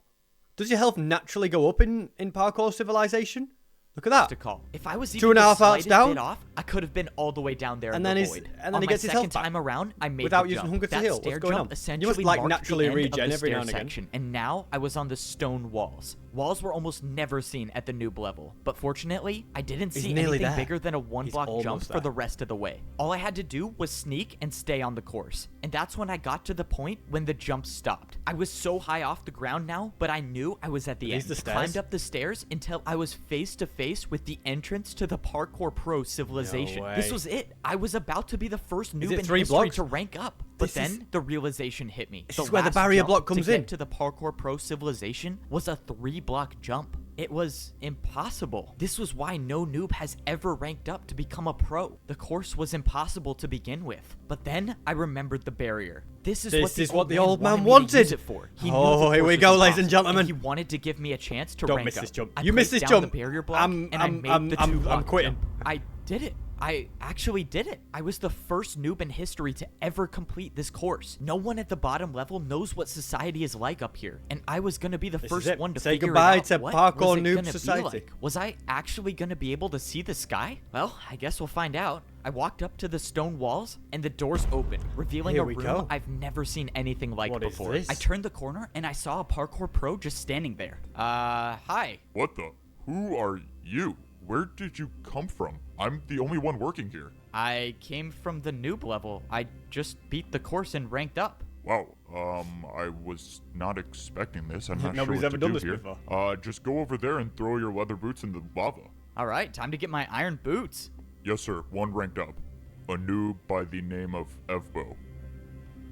Does your health naturally go up in Parkour Civilization? Look at that. to call. If I was even 2.5 the hearts slightest down? bit off, I could have been all the way down there And in then the his- void. and then On he my gets his health second back. time around, I made Without the using jump. Hunger to That heal. stair What's going jump on? You must, essentially like, marked naturally the end regen of the every now stair and again. section, and now I was on the stone walls. Walls were almost never seen at the noob level, but fortunately, I didn't see nearly anything there. bigger than a 1-block jump almost for there. the rest of the way. All I had to do was sneak and stay on the course, and that's when I got to the point when the jump stopped. I was so high off the ground now, but I knew I was at the end. the stairs? Climbed up the stairs until I was face to face with the entrance to the Parkour Pro Civilization. way. This was it. I was about to be the first noob it in 3 history blocks? to rank up. But This is- then the realization hit me. This is where the barrier block comes to get in. to the Parkour Pro Civilization was a 3-block jump. It was impossible. This was why no noob has ever ranked up to become a pro. The course was impossible to begin with. But then I remembered the barrier. This is what the old man wanted. use it for. He knew the Oh, here course we was go, ladies and impossible, gentlemen. he wanted to give me a chance to Don't rank miss up. this jump. I You missed placed this down jump. the barrier block, I'm- and I I'm- made I'm- the I'm 2-block quitting. jump. I did it. I actually did it. I was the first noob in history to ever complete this course. No one at the bottom level knows what society is like up here, and I was gonna be the This first is it. one to Say figure goodbye it out. to What Parkour was it noob gonna be society. like? Was I actually gonna be able to see the sky? Well, I guess we'll find out. I walked up to the stone walls, and the doors opened, revealing Here a we room go. I've never seen anything like What is before. this? I turned the corner, and I saw a parkour pro just standing there. Hi. What the? Who are you? Where did you come from? I'm the only one working here. I came from the noob level. I just beat the course and ranked up. Wow, I was not expecting this. I'm not Nobody's sure ever what done to this do here. before. Just go over there and throw your leather boots in the lava. All right, time to get my iron boots. Yes, sir. One ranked up. A noob by the name of Evbo.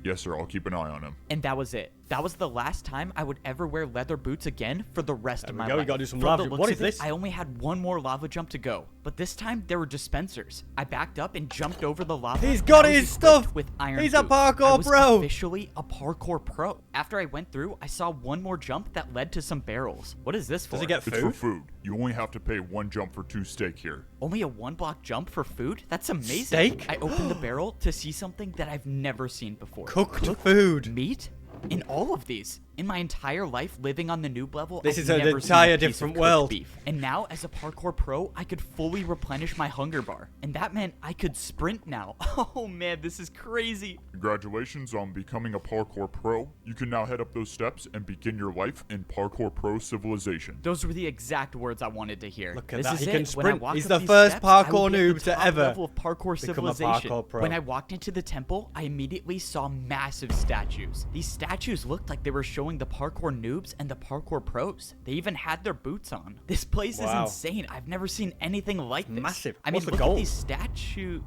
Yes, sir. I'll keep an eye on him. And that was it. That was the last time I would ever wear leather boots again for the rest of my go, we life. gotta do some From lava the jump. looks What of is it, this? I only had one more lava jump to go, but this time there were dispensers. I backed up and jumped over the lava. He's and got I was his equipped stuff. with iron He's a boots. parkour I was pro. officially a parkour pro. After I went through, I saw one more jump that led to some barrels. What is this for? Does he get It's for food? food. You only have to pay 1 jump for 2 steak here. Only a 1-block jump for food? That's amazing. Steak? I opened the barrel to see something that I've never seen before. Cooked food. Meat? In all of these. In my entire life living on the noob level, This I've is an never entire seen a piece different of cooked world. beef. And now, as a parkour pro, I could fully replenish my hunger bar. And that meant I could sprint now. Oh man, this is crazy. Congratulations on becoming a parkour pro. You can now head up those steps and begin your life in Parkour Pro Civilization. Those were the exact words I wanted to hear. Look at this that, is he it. can When I sprint. walked He's up the these first steps, I parkour would be at noob the to top ever level of Parkour become a Civilization. parkour pro. When I walked into the temple, I immediately saw massive statues. These statues looked like they were showing the parkour noobs and the parkour pros. They even had their boots on. This place Wow. is insane. I've never seen anything like this. Massive. I mean, What's the look gold? at these statue.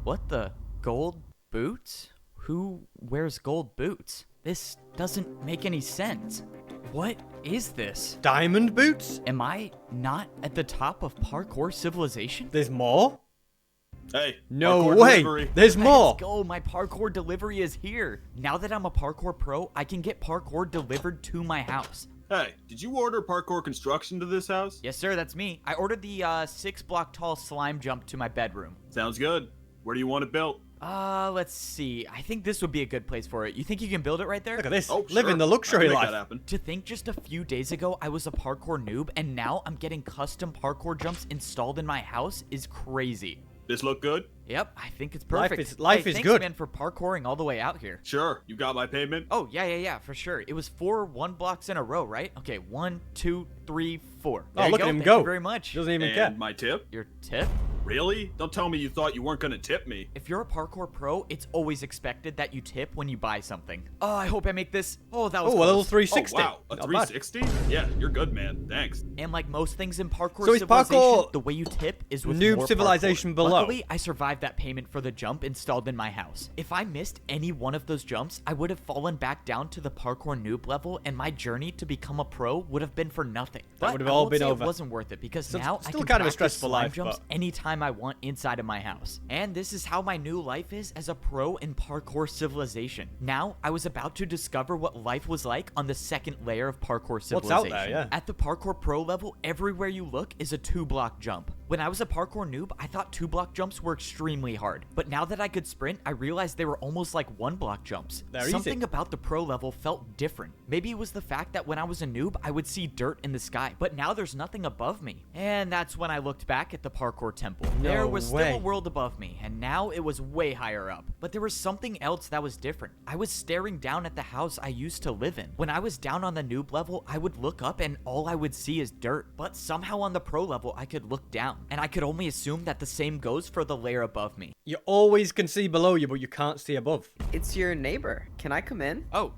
What the gold boots? Who wears gold boots? This doesn't make any sense. What is this? Diamond boots? Am I not at the top of Parkour Civilization? There's more? Hey, No parkour way. delivery. There's more. Let's go. My parkour delivery is here. Now that I'm a parkour pro, I can get parkour delivered to my house. Hey, did you order parkour construction to this house? Yes, sir. That's me. I ordered the 6-block tall slime jump to my bedroom. Sounds good. Where do you want it built? Let's see. I think this would be a good place for it. You think you can build it right there? Look at this. Oh, Living sure. the I luxury can make life. that happen. To think just a few days ago I was a parkour noob and now I'm getting custom parkour jumps installed in my house is crazy. This look good? Yep, I think it's Life perfect. is thanks, good. man, for parkouring all the way out here. Sure. You got my payment? Oh, yeah, for sure. It was 4 1-blocks in a row, right? Okay, 1, 2, 3, 4. There Oh, you look go. at him Thank go. you very much. Doesn't even And care. my tip? Your tip? Really? Don't tell me you thought you weren't gonna tip me. If you're a parkour pro, it's always expected that you tip when you buy something. Oh, I hope I make this. Oh, that was Oh, a little close. 360. Oh, wow. A Not bad. 360? Yeah, you're good, man. Thanks. And like most things in Parkour So is Civilization, Parkour the way you tip is with Noob more Civilization parkour. below? Luckily, I survived that payment for the jump installed in my house. If I missed any one of those jumps, I would have fallen back down to the Parkour Noob level, and my journey to become a pro would have been for nothing. But would have I all won't been say over. It wasn't worth it because Still- now I still can kind of a practice stressful slime life, jumps but- anytime I want inside of my house. And this is how my new life is as a pro in Parkour Civilization. Now, I was about to discover what life was like on the second layer of Parkour What's Civilization. out there, yeah. At the Parkour Pro level, everywhere you look is a 2-block jump. When I was a parkour noob, I thought 2-block jumps were extremely hard. But now that I could sprint, I realized they were almost like 1-block jumps. They're Something easy. about the pro level felt different. Maybe it was the fact that when I was a noob, I would see dirt in the sky. But now there's nothing above me. And that's when I looked back at the Parkour Temple. No There was way. still a world above me, and now it was way higher up. But there was something else that was different. I was staring down at the house I used to live in. When I was down on the noob level, I would look up and all I would see is dirt. But somehow on the pro level, I could look down. And I could only assume that the same goes for the layer above me. You always can see below you, but you can't see above. It's your neighbor. Can I come in? Oh,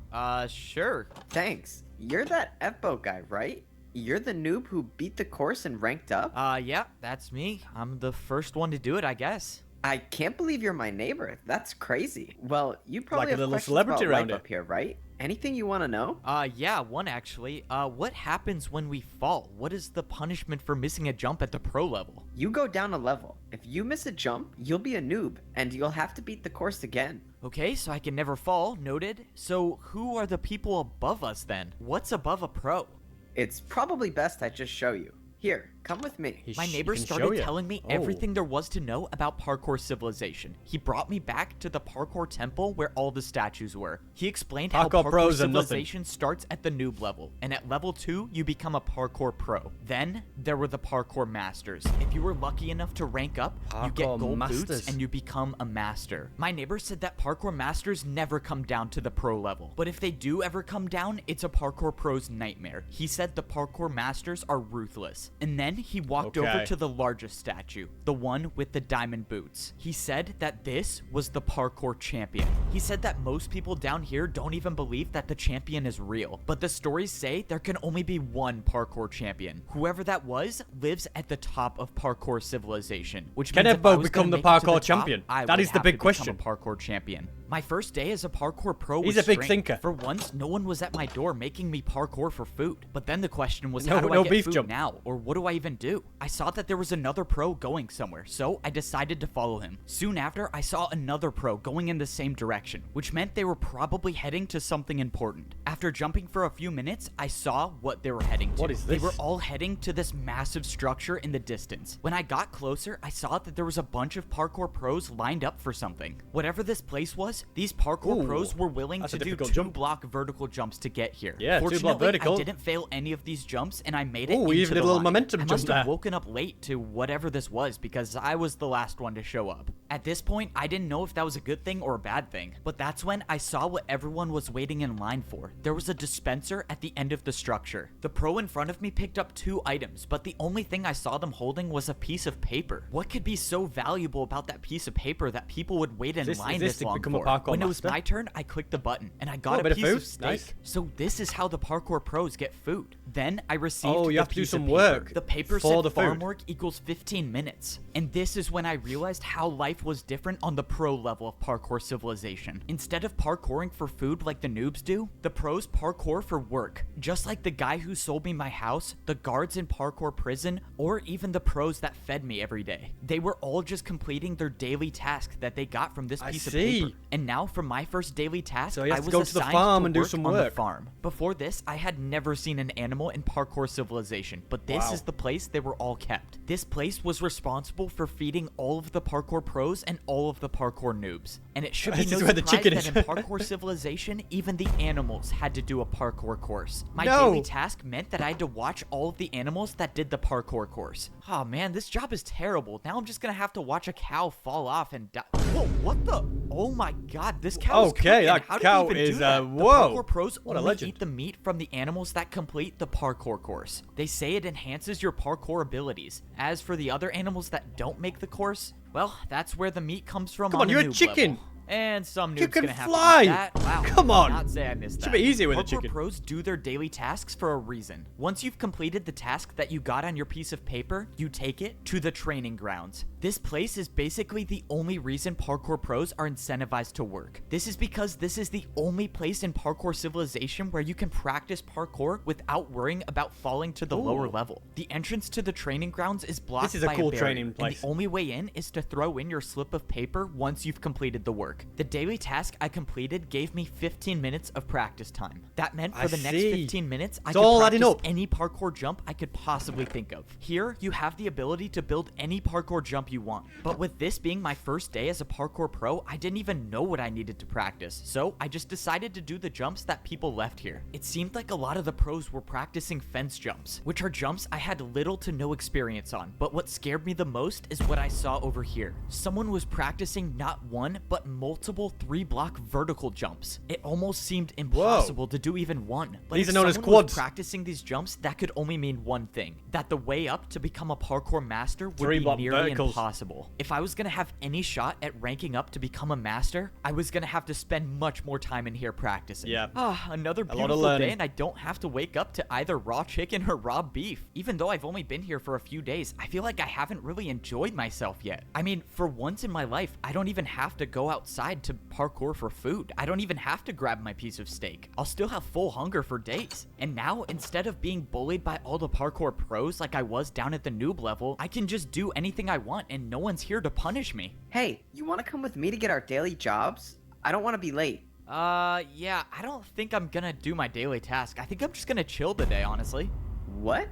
sure. Thanks. You're that F-boat guy, right? You're the noob who beat the course and ranked up? Yeah, that's me. I'm the first one to do it, I guess. I can't believe you're my neighbor. That's crazy. Well, you probably Like a have little questions celebrity about around life here. up here, right? Anything you want to know? Yeah, one actually. What happens when we fall? What is the punishment for missing a jump at the pro level? You go down a level. If you miss a jump, you'll be a noob, and you'll have to beat the course again. Okay, so I can never fall, noted. So who are the people above us then? What's above a pro? It's probably best I just show you. Here, come with me. My neighbor started telling me everything there was to know about Parkour Civilization. He brought me back to the Parkour Temple where all the statues were. He explained how Parkour Parkour pros are nothing. Civilization starts at the noob level, and at level 2, you become a Parkour Pro. Then, there were the Parkour Masters. If you were lucky enough to rank up, you get Parkour gold Masters. boots and you become a Master. My neighbor said that Parkour Masters never come down to the Pro level, but if they do ever come down, it's a Parkour Pro's nightmare. He said the Parkour Masters are ruthless. And then he walked over Okay. to the largest statue, the one with the diamond boots. He said that this was the parkour champion. He said that most people down here don't even believe that the champion is real, but the stories say there can only be one parkour champion. Whoever that was lives at the top of Parkour Civilization, which Can means a if I vote was become gonna the make it to parkour top, champion? I That would is the have big to become question. a parkour champion. My first day as a parkour pro He's was a big strange. thinker. For once, no one was at my door making me parkour for food. But then the question was, No- how do no I get beef food jump. now? Or what do I even do? I saw that there was another pro going somewhere, so I decided to follow him. Soon after, I saw another pro going in the same direction, which meant they were probably heading to something important. After jumping for a few minutes, I saw what they were heading to. What is They this? were all heading to this massive structure in the distance. When I got closer, I saw that there was a bunch of parkour pros lined up for something. Whatever this place was, these parkour Ooh, pros were willing that's to a do difficult 2-block vertical jumps to get here. Yeah, 2-block Fortunately, vertical. I didn't fail any of these jumps, and I made it Ooh, we into even did the a little line. momentum I jump must have there. woken up late to whatever this was because I was the last one to show up. At this point, I didn't know if that was a good thing or a bad thing, but that's when I saw what everyone was waiting in line for. There was a dispenser at the end of the structure. The pro in front of me picked up 2 items, but the only thing I saw them holding was a piece of paper. What could be so valuable about that piece of paper that people would wait in Is line this this to long become a for? parkour When it was master? my turn, I clicked the button, and I got Oh, a a bit of piece of food. steak. Nice. So this is how the parkour pros get food. Then I received Oh, you the have to do piece of some paper. work The paper for said the farm food. work equals 15 minutes. And this is when I realized how life life was different on the pro level of Parkour Civilization. Instead of parkouring for food like the noobs do, the pros parkour for work. Just like the guy who sold me my house, the guards in Parkour Prison, or even the pros that fed me every day. They were all just completing their daily task that they got from this piece of paper. And now for my first daily task, So he has I to was go to the assigned farm to and do work some on the work. farm. Before this, I had never seen an animal in Parkour Civilization, but this is the place they were all kept. This place was responsible for feeding all of the parkour pros and all of the parkour noobs. And it should be This no is where the surprise chicken that is. in Parkour Civilization, even the animals had to do a parkour course. My No. daily task meant that I had to watch all of the animals that did the parkour course. Oh man, this job is terrible. Now I'm just gonna have to watch a cow fall off and die. Whoa, what the? Oh my god, this cow is Okay, cooking. that How did cow he even is, do that? whoa. The parkour pros What a only legend. eat the meat from the animals that complete the parkour course. They say it enhances your parkour abilities. As for the other animals that don't make the course, well, that's where the meat comes from. Come on, the you're a noob chicken. level. And some noobs You can gonna have fly. to eat that. Wow, Come I on. did not say I missed that. Should be easier with a Parkour chicken. pros do their daily tasks for a reason. Once you've completed the task that you got on your piece of paper, you take it to the training grounds. This place is basically the only reason parkour pros are incentivized to work. This is because this is the only place in Parkour Civilization where you can practice parkour without worrying about falling to the lower level. The entrance to the training grounds is blocked This is a by cool barrier, training place. And the only way in is to throw in your slip of paper once you've completed the work. The daily task I completed gave me 15 minutes of practice time. That meant for I the next see. 15 minutes, I It's could all adding practice up. any parkour jump I could possibly think of. Here, you have the ability to build any parkour jump you want. But with this being my first day as a parkour pro, I didn't even know what I needed to practice. So I just decided to do the jumps that people left here. It seemed like a lot of the pros were practicing fence jumps, which are jumps I had little to no experience on. But what scared me the most is what I saw over here. Someone was practicing not one, but multiple 3-block vertical jumps. It almost seemed impossible to do even one. But These if are known as someone was quads. practicing these jumps, that could only mean one thing: that the way up to become a parkour master would be 3-block nearly verticals. impossible. If I was gonna have any shot at ranking up to become a master, I was gonna have to spend much more time in here practicing. Yeah. Another lot of beautiful learning. day, and I don't have to wake up to either raw chicken or raw beef. Even though I've only been here for a few days, I feel like I haven't really enjoyed myself yet. I mean, for once in my life, I don't even have to go outside to parkour for food. I don't even have to grab my piece of steak. I'll still have full hunger for days. And now, instead of being bullied by all the parkour pros like I was down at the noob level, I can just do anything I want and no one's here to punish me. Hey, you want to come with me to get our daily jobs? I don't want to be late. Yeah, I don't think I'm gonna do my daily task. I think I'm just gonna chill today, honestly. What?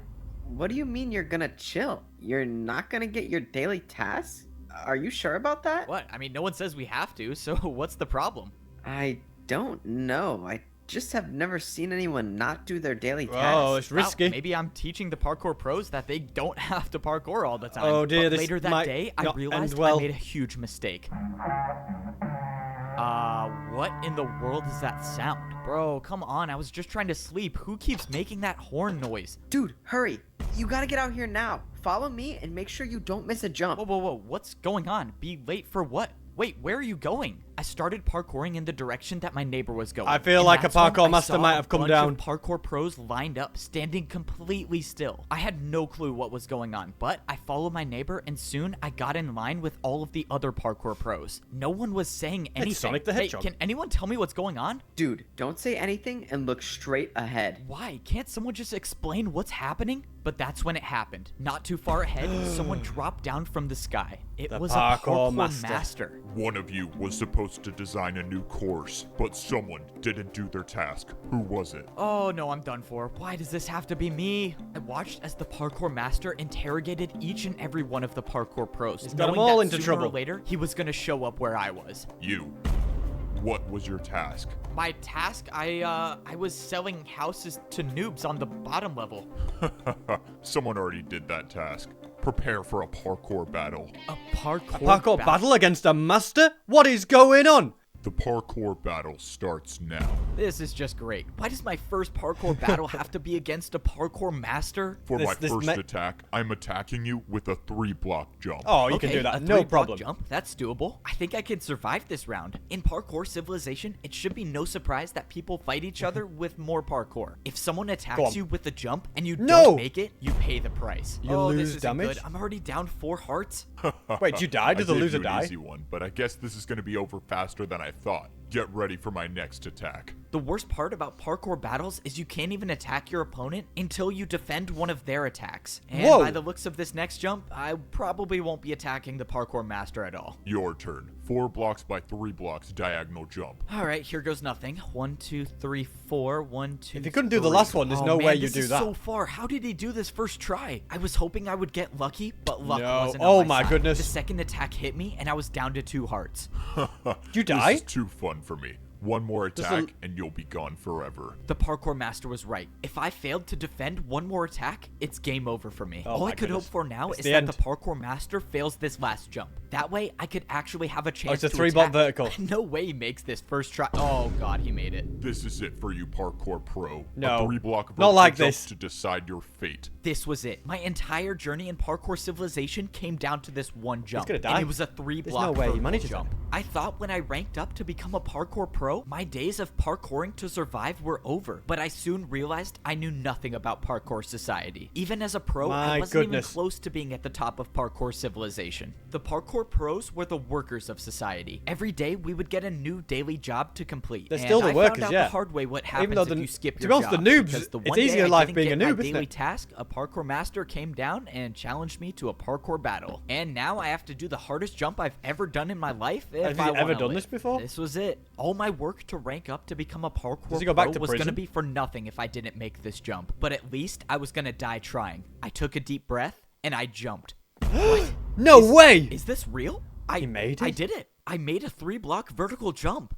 What do you mean you're gonna chill? You're not gonna get your daily tasks? Are you sure about that? What? I mean, no one says we have to, so what's the problem? I don't know. I just have never seen anyone not do their daily tasks. Oh, it's Well, risky. maybe I'm teaching the parkour pros that they don't have to parkour all the time. Oh dear, but this later that might day, I not realized end well. I made a huge mistake. What in the world is that sound? Bro, come on, I was just trying to sleep. Who keeps making that horn noise? Dude, hurry. You gotta get out here now. Follow me and make sure you don't miss a jump. Whoa, what's going on? Be late for what? Wait, where are you going? I started parkouring in the direction that my neighbor was going. I feel and like a that's when parkour I master saw might a have come bunch down. of parkour pros lined up, standing completely still. I had no clue what was going on, but I followed my neighbor and soon I got in line with all of the other parkour pros. No one was saying anything. Sonic the Hey, Hedgehog. can anyone tell me what's going on? Dude, don't say anything and look straight ahead. Why? Can't someone just explain what's happening? But that's when it happened. Not too far ahead, someone dropped down from the sky. It The was a parkour parkour master. master. One of you was supposed to design a new course, but someone didn't do their task. Who was it? Oh no, I'm done for. Why does this have to be me? I watched as the parkour master interrogated each and every one of the parkour pros. He's got 'em knowing all that into sooner or trouble. later, he was gonna show up where I was. You. What was your task? My task, I was selling houses to noobs on the bottom level. Someone already did that task. Prepare for a parkour battle. A parkour, Parkour battle against a master? What is going on? The parkour battle starts now. This is just great. Why does my first parkour battle have to be against a parkour master? For my first attack, I'm attacking you with a 3-block jump. Oh, you can do that. No problem. Jump? That's doable. I think I can survive this round. In Parkour Civilization, it should be no surprise that people fight each other with more parkour. If someone attacks you with a jump and you don't make it, you pay the price. You lose this damage? Good. I'm already down 4 hearts. Wait, did you die? Did the loser die? Easy one, but I guess this is going to be over faster than I thought. Get ready for my next attack. The worst part about parkour battles is you can't even attack your opponent until you defend one of their attacks. And by the looks of this next jump, I probably won't be attacking the parkour master at all. Your turn. 4 blocks by 3 blocks diagonal jump. All right, here goes nothing. 1, 2, 3, 4. 1, 2. If you couldn't do the last one, there's no way you do that. So far. How did he do this first try? I was hoping I would get lucky, but luck wasn't Oh on my my side. goodness. The second attack hit me, and I was down to 2 hearts. You die? This is too fun for me. One more attack, and you'll be gone forever. The parkour master was right. If I failed to defend one more attack, it's game over for me. All I could hope for now is that the parkour master fails this last jump. That way, I could actually have a chance to it's a 3-block vertical. No way he makes this first try. Oh, God, he made it. This is it for you, Parkour Pro. No. A 3-block vertical Not like jump this. to decide your fate. This was it. My entire journey in Parkour Civilization came down to this one jump. He's gonna die. And it was a 3-block vertical jump. I thought when I ranked up to become a Parkour Pro, my days of parkouring to survive were over. But I soon realized I knew nothing about Parkour Society. Even as a pro, I wasn't even close to being at the top of Parkour Civilization. The Parkour Pros were the workers of society. Every day, we would get a new daily job to complete. They're still the workers, I found out the hard way what happens if you skip your job. To be honest, the noobs, the it's easier life being a noob, isn't daily it? task, a parkour master came down and challenged me to a parkour battle. And now I have to do the hardest jump I've ever done in my life. Have you ever done this before? This was it. All my work to rank up to become a parkour go back pro to was going to prison? be for nothing if I didn't make this jump. But at least I was going to die trying. I took a deep breath and I jumped. No way! Is this real? He made it? I did it. I made a 3-block vertical jump.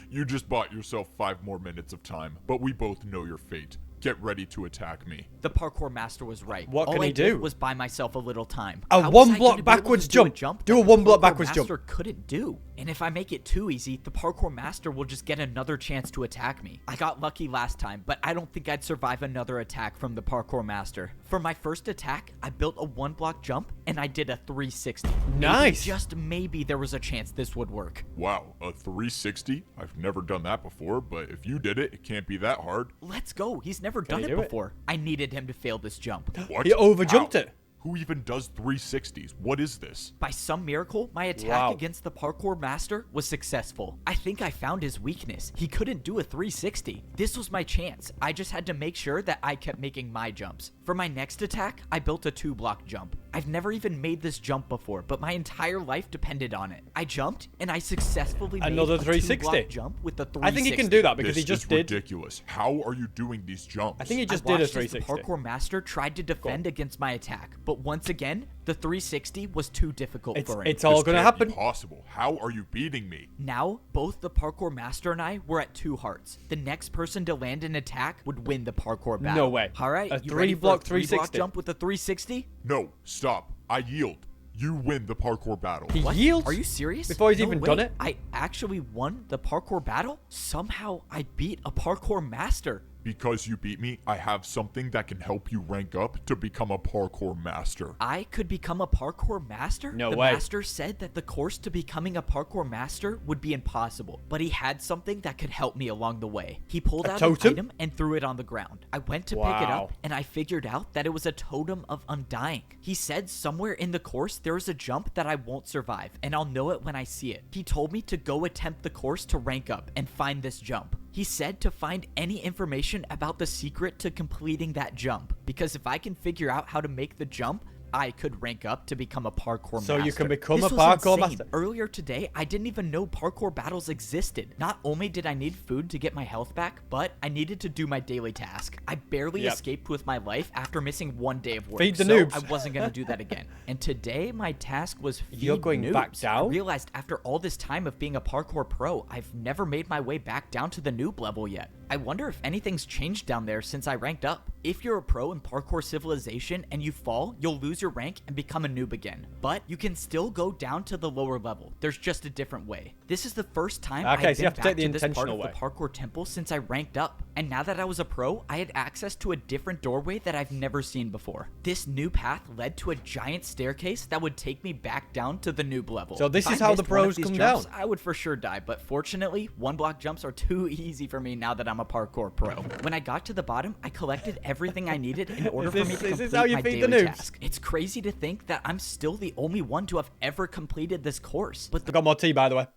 You just bought yourself 5 more minutes of time, but we both know your fate. Get ready to attack me. The parkour master was right. What can All he I did do? was buy myself a little time. A How was I 1-block gonna be able backwards to do a jump. that Do a the 1-block parkour backwards jump. master couldn't do. And if I make it too easy, the parkour master will just get another chance to attack me. I got lucky last time, but I don't think I'd survive another attack from the parkour master. For my first attack, I built a 1-block jump and I did a 360. Nice. Maybe, just maybe there was a chance this would work. Wow, a 360? I've never done that before, but if you did it, it can't be that hard. Let's go. He's never done he it do it? before. I needed him to fail this jump. What? He overjumped How? it. Who even does 360s? What is this? By some miracle, my attack against the parkour master was successful. I think I found his weakness. He couldn't do a 360. This was my chance. I just had to make sure that I kept making my jumps. For my next attack, I built a 2-block jump. I've never even made this jump before, but my entire life depended on it. I jumped, and I successfully Another made a 360. 2-block jump with the 360. I think he can do that because This he just is did. ridiculous. How are you doing these jumps? I think he just I did a watched as 360. The parkour master tried to defend against my attack, but once again, the 360 was too difficult for him. It's all This gonna can't be happen. possible. How are you beating me? Now, both the parkour master and I were at 2 hearts. The next person to land an attack would win the parkour battle. No way. All right, A you ready for a 3-block 3-block 360? jump with a 360? No, stop. I yield. You win the parkour battle. He What? yields? Are you serious? Before he's No even way. done it? I actually won the parkour battle? Somehow I beat a parkour master. Because you beat me, I have something that can help you rank up to become a parkour master. I could become a parkour master? No the way. master said that the course to becoming a parkour master would be impossible, but he had something that could help me along the way. He pulled out totem? an item and threw it on the ground. I went to pick it Wow. up, and I figured out that it was a totem of undying. He said somewhere in the course there is a jump that I won't survive, and I'll know it when I see it. He told me to go attempt the course to rank up and find this jump. He said to find any information about the secret to completing that jump, because if I can figure out how to make the jump, I could rank up to become a parkour master. So you can become This a was parkour insane. master. Earlier today, I didn't even know parkour battles existed. Not only did I need food to get my health back, but I needed to do my daily task. I barely escaped with my life after missing 1 day of work. Feed the so noobs. I wasn't going to do that again. And today, my task was feed You're going noobs. back down? I realized after all this time of being a parkour pro, I've never made my way back down to the noob level yet. I wonder if anything's changed down there since I ranked up. If you're a pro in Parkour Civilization and you fall, you'll lose lose your rank and become a noob again, but you can still go down to the lower level. There's just a different way. This is the first time I've been back to this part of the parkour temple since I ranked up, and now that I was a pro, I had access to a different doorway that I've never seen before. This new path led to a giant staircase that would take me back down to the noob level. So this is how the pros come down. I would for sure die, but fortunately, 1-block jumps are too easy for me now that I'm a parkour pro. When I got to the bottom, I collected everything I needed in order for me to complete my daily task. It's crazy to think that I'm still the only one to have ever completed this course. But I've got more tea, by the way.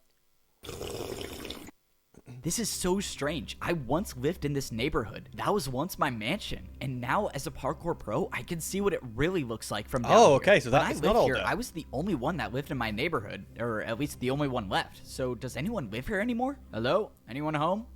This is so strange. I once lived in this neighborhood. That was once my mansion. And now, as a parkour pro, I can see what it really looks like from down here. Oh, okay, so that's not all here, there. I was the only one that lived in my neighborhood, or at least the only one left. So does anyone live here anymore? Hello? Anyone home?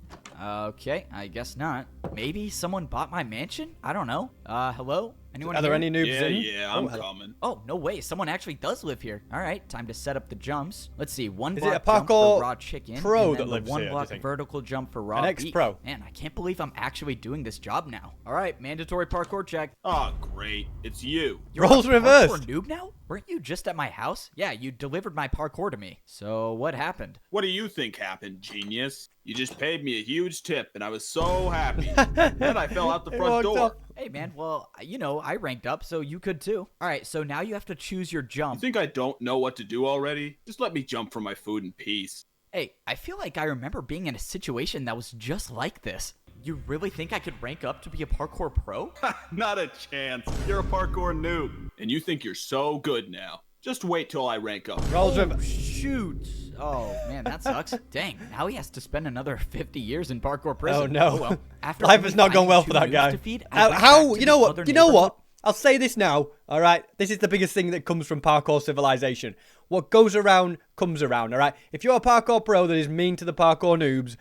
Okay, I guess not. Maybe someone bought my mansion? I don't know. Hello? Anyone Are there here? any noobs in? Yeah, I'm coming. Oh, no way. Someone actually does live here. All right, time to set up the jumps. Let's see. One Is block it a jump parkour for raw chicken. pro and then that lives the one here, do you block think? vertical jump for raw An beef. ex-pro. Man, I can't believe I'm actually doing this job now. All right, mandatory parkour check. Oh, great. It's you. Roles a reversed. Parkour noob now? Weren't you just at my house? Yeah, you delivered my parkour to me. So what happened? What do you think happened, genius? You just paid me a huge tip, and I was so happy. Then I fell out the front door. Hey, man, well, you know, I ranked up, so you could too. All right, so now you have to choose your You jump. think I don't know what to do already? Just let me jump for my food in peace. Hey, I feel like I remember being in a situation that was just like this. You really think I could rank up to be a parkour pro? Not a chance. You're a parkour noob, and you think you're so good now. Just wait till I rank up. Roles Oh, reversed. shoot. Oh, man, that sucks. Dang, now he has to spend another 50 years in parkour prison. Oh no. Well, after Life only has not gone finding well 2 for that noobs guy. to feed, I went back How? to You know the what? other You know neighborhood. what? I'll say this now. All right. This is the biggest thing that comes from Parkour Civilization. What goes around comes around. All right. If you're a parkour pro that is mean to the parkour noobs,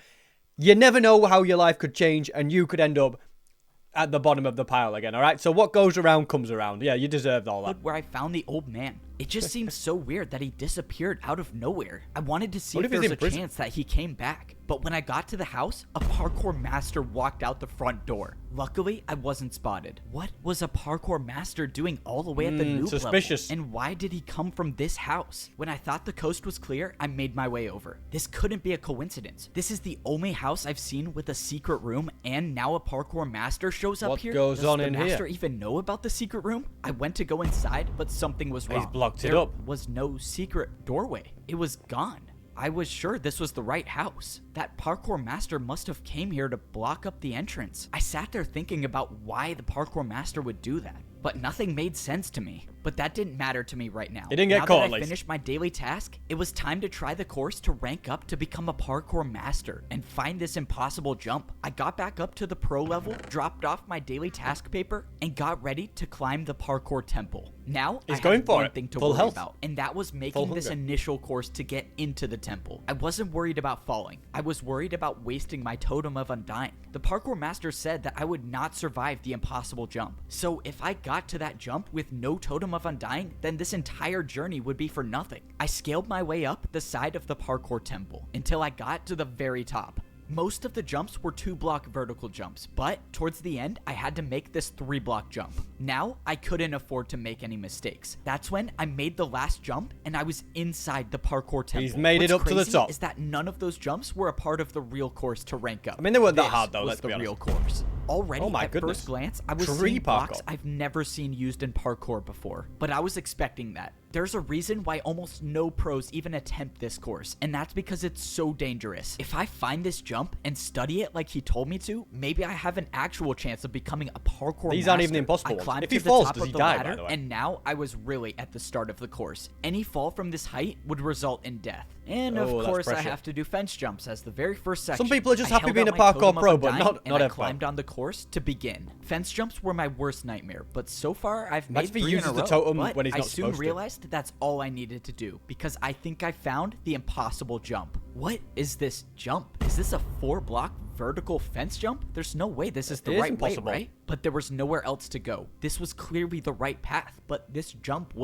you never know how your life could change, and you could end up at the bottom of the pile again. All right. So what goes around comes around. Yeah, you deserved all that. Where I found the old man. It just seems so weird that he disappeared out of nowhere. I wanted to see What if if there he's was a in prison? chance that he came back. But when I got to the house, a parkour master walked out the front door. Luckily, I wasn't spotted. What was a parkour master doing all the way at the noob suspicious. level? And why did he come from this house? When I thought the coast was clear, I made my way over. This couldn't be a coincidence. This is the only house I've seen with a secret room, and now a parkour master shows up What here. goes on Does in the here? master even know about the secret room? I went to go inside, but something was wrong. He's blocked it There up. was no secret doorway. It was gone. I was sure this was the right house. That parkour master must have came here to block up the entrance. I sat there thinking about why the parkour master would do that, but nothing made sense to me. But that didn't matter to me right now. He didn't get now caught, that at I least. finished my daily task, it was time to try the course to rank up to become a parkour master and find this impossible jump. I got back up to the pro level, dropped off my daily task paper, and got ready to climb the parkour temple. Now, He's I going had for one it. thing to Full worry health. about, and that was Full making this hunger. initial course to get into the temple. I wasn't worried about falling. I was worried about wasting my totem of undying. The parkour master said that I would not survive the impossible jump. So if I got to that jump with no totem of undying, then this entire journey would be for nothing. I scaled my way up the side of the parkour temple until I got to the very top. Most of the jumps were 2-block vertical jumps, but towards the end, I had to make this 3-block jump. Now, I couldn't afford to make any mistakes. That's when I made the last jump, and I was inside the parkour temple. He's made it What's up to the crazy top. is that none of those jumps were a part of the real course to rank up. I mean, they weren't that This hard, though, was let's the be honest. real course. Already, Oh my at goodness. first glance, I was Tree seeing blocks parkour. I've never seen used in parkour before, but I was expecting that. There's a reason why almost no pros even attempt this course, and that's because it's so dangerous. If I find this jump and study it like he told me to, maybe I have an actual chance of becoming a parkour These master. aren't even the impossible I ones. climbed If he to the falls, top does of he the die, by ladder, the way? and now I was really at the start of the course. Any fall from this height would result in death. And of Oh, that's course, I pressure. have to do fence jumps as the very first section. Some people are just I happy held being out a my parkour totem of pro, but undying, not and I everyone. climbed on the course to begin. Fence jumps were my worst nightmare, but so far I've Imagine made if he 3 in a uses the row. totem But when he's I not soon supposed to. realized that's all I needed to do because I think I found the impossible jump. What is this jump? Is this a 4-block vertical fence jump? There's no way this is the It is right way, impossible. right? But there was nowhere else to go. This was clearly the right path, but this jump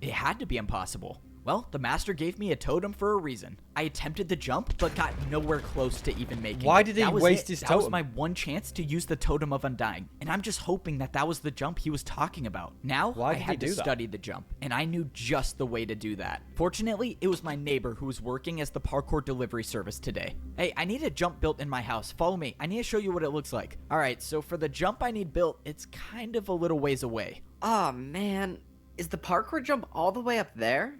it had to be impossible. Well, the master gave me a totem for a reason. I attempted the jump, but got nowhere close to even making it. Why did he waste his That was totem? my one chance to use the Totem of Undying, and I'm just hoping that that was the jump he was talking about. Now, Why I did he had to do that? study the jump, and I knew just the way to do that. Fortunately, it was my neighbor who was working as the parkour delivery service today. Hey, I need a jump built in my house. Follow me. I need to show you what it looks like. All right, so for the jump I need built, it's kind of a little ways away. Oh man, is the parkour jump all the way up there?